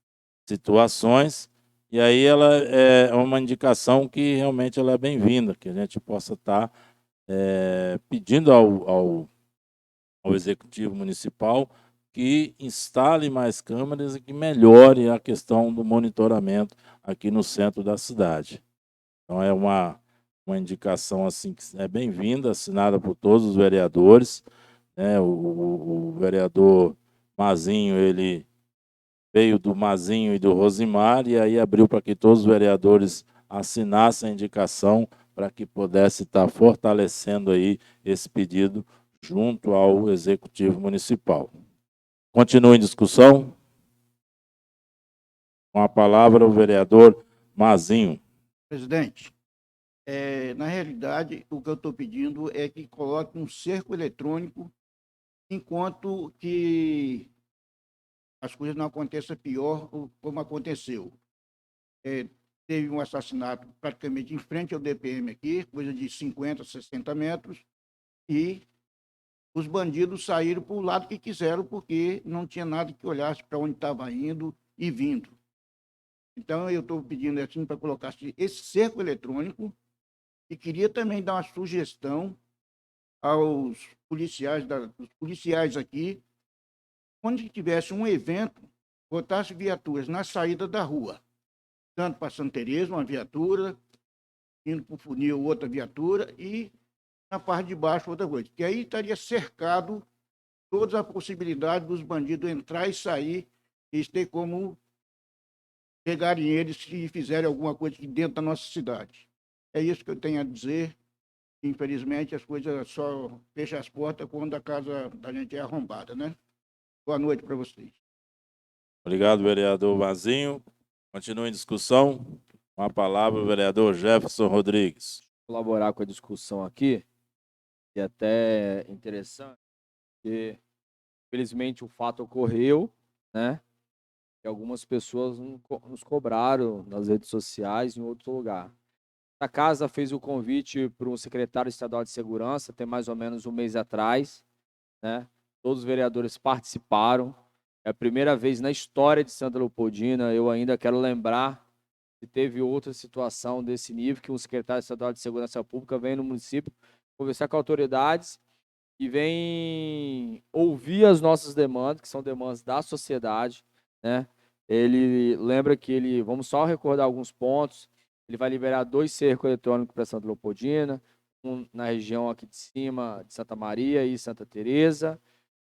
situações. E aí ela é uma indicação que realmente ela é bem-vinda, que a gente possa estar pedindo ao Executivo Municipal que instale mais câmeras e que melhore a questão do monitoramento aqui no centro da cidade. Então, é uma indicação assim que é bem-vinda, assinada por todos os vereadores, né? O vereador Mazinho, ele veio do Mazinho e do Rosimar, e aí abriu para que todos os vereadores assinassem a indicação para que pudesse estar fortalecendo aí esse pedido junto ao Executivo Municipal. Continua em discussão. Com a palavra o vereador Mazinho. Presidente, na realidade, o que eu estou pedindo é que coloque um cerco eletrônico enquanto que as coisas não aconteçam pior como aconteceu. Teve um assassinato praticamente em frente ao DPM aqui, coisa de 50, 60 metros, e os bandidos saíram para o lado que quiseram, porque não tinha nada que olhasse para onde estava indo e vindo. Então, eu estou pedindo assim para colocar esse cerco eletrônico e queria também dar uma sugestão aos policiais aqui, quando tivesse um evento, botasse viaturas na saída da rua, tanto para Santa Teresa, uma viatura, indo para o Funil, outra viatura, e na parte de baixo outra coisa. Que aí estaria cercado todas as possibilidades dos bandidos entrar e sair, e ter como pegarem eles se fizerem alguma coisa aqui dentro da nossa cidade. É isso que eu tenho a dizer. Infelizmente, as coisas só fecham as portas quando a casa da gente é arrombada, né? Boa noite para vocês. Obrigado, vereador Mazinho. Continua em discussão. Com a palavra o vereador Jefferson Rodrigues. Colaborar com a discussão aqui, e até interessante, porque infelizmente o fato ocorreu, né? E algumas pessoas nos cobraram nas redes sociais em outro lugar. A casa fez o convite para o secretário estadual de segurança, tem mais ou menos um mês atrás, né? Todos os vereadores participaram. É a primeira vez na história de Santa Leopoldina, eu ainda quero lembrar que teve outra situação desse nível, que um secretário estadual de segurança pública vem no município conversar com autoridades e vem ouvir as nossas demandas, que são demandas da sociedade, né? Ele lembra que vamos só recordar alguns pontos, ele vai liberar 2 cercos eletrônicos para Santa Leopoldina, um na região aqui de cima, de Santa Maria e Santa Teresa.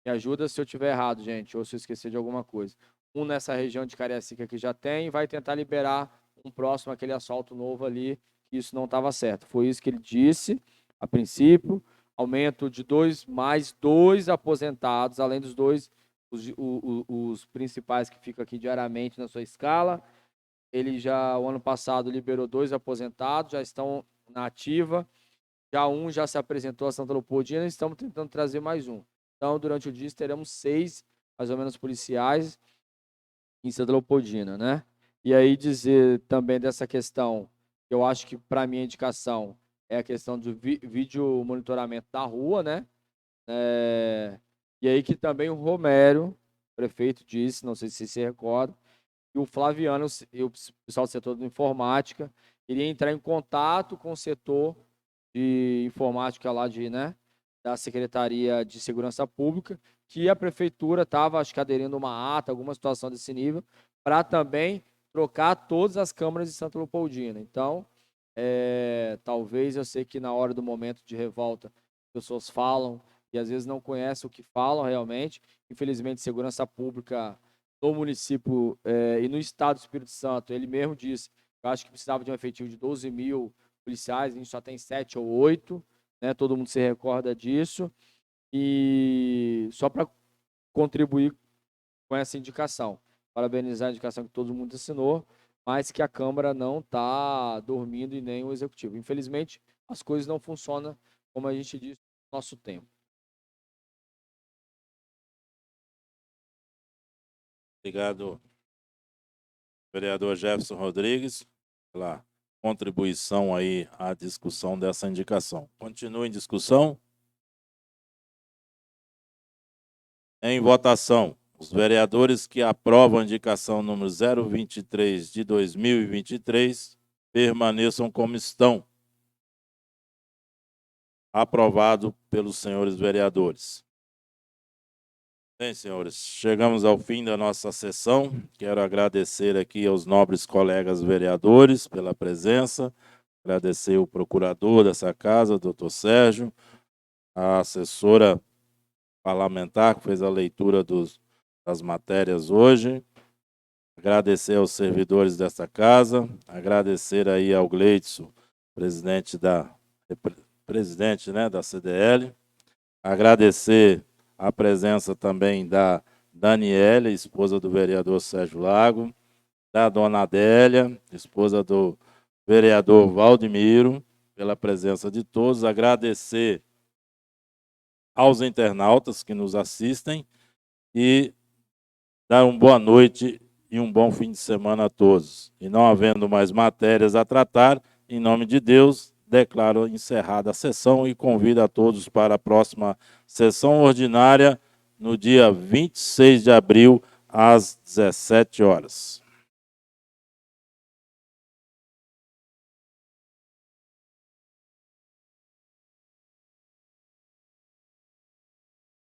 Me ajuda se eu estiver errado, gente, ou se eu esquecer de alguma coisa. Um nessa região de Cariacica que já tem, e vai tentar liberar um próximo, aquele asfalto novo ali, que isso não estava certo. Foi isso que ele disse, a princípio. Aumento de mais 2 aposentados, além dos 2, os principais que ficam aqui diariamente na sua escala. Ele já, o ano passado, liberou 2 aposentados, já estão na ativa. Já um já se apresentou a Santa Leopoldina e estamos tentando trazer mais um. Então, durante o dia, teremos 6, mais ou menos, policiais em Santa Leopoldina, né? E aí dizer também dessa questão, eu acho que para mim a indicação é a questão do vídeo monitoramento da rua, né? E aí que também o Romero, prefeito, disse, não sei se se recorda, que o Flaviano e o pessoal do setor de informática iria entrar em contato com o setor de informática lá da Secretaria de Segurança Pública, que a prefeitura estava, acho que, aderindo uma ata, alguma situação desse nível, para também trocar todas as câmaras de Santa Leopoldina. Então, talvez eu sei que na hora do momento de revolta, as pessoas falam e às vezes não conhecem o que falam realmente. Infelizmente, segurança pública no município e no estado do Espírito Santo, ele mesmo disse, eu acho que precisava de um efetivo de 12 mil policiais, a gente só tem 7 ou 8, né? Todo mundo se recorda disso. E só para contribuir com essa indicação, parabenizar a indicação que todo mundo assinou, mas que a Câmara não está dormindo e nem o Executivo. Infelizmente, as coisas não funcionam como a gente disse no nosso tempo. Obrigado, vereador Jefferson Rodrigues, pela contribuição aí à discussão dessa indicação. Continua em discussão. Em votação, os vereadores que aprovam a indicação número 023 de 2023 permaneçam como estão. Aprovado pelos senhores vereadores. Bem, senhores, chegamos ao fim da nossa sessão. Quero agradecer aqui aos nobres colegas vereadores pela presença, agradecer o procurador dessa casa, doutor Sérgio, a assessora parlamentar que fez a leitura das matérias hoje, agradecer aos servidores dessa casa, agradecer aí ao Gleidson, presidente da CDL, agradecer a presença também da Daniela, esposa do vereador Sérgio Lago, da dona Adélia, esposa do vereador Valdemiro, pela presença de todos, agradecer aos internautas que nos assistem e dar uma boa noite e um bom fim de semana a todos. E não havendo mais matérias a tratar, em nome de Deus, declaro encerrada a sessão e convido a todos para a próxima sessão ordinária, no dia 26 de abril, às 17 horas.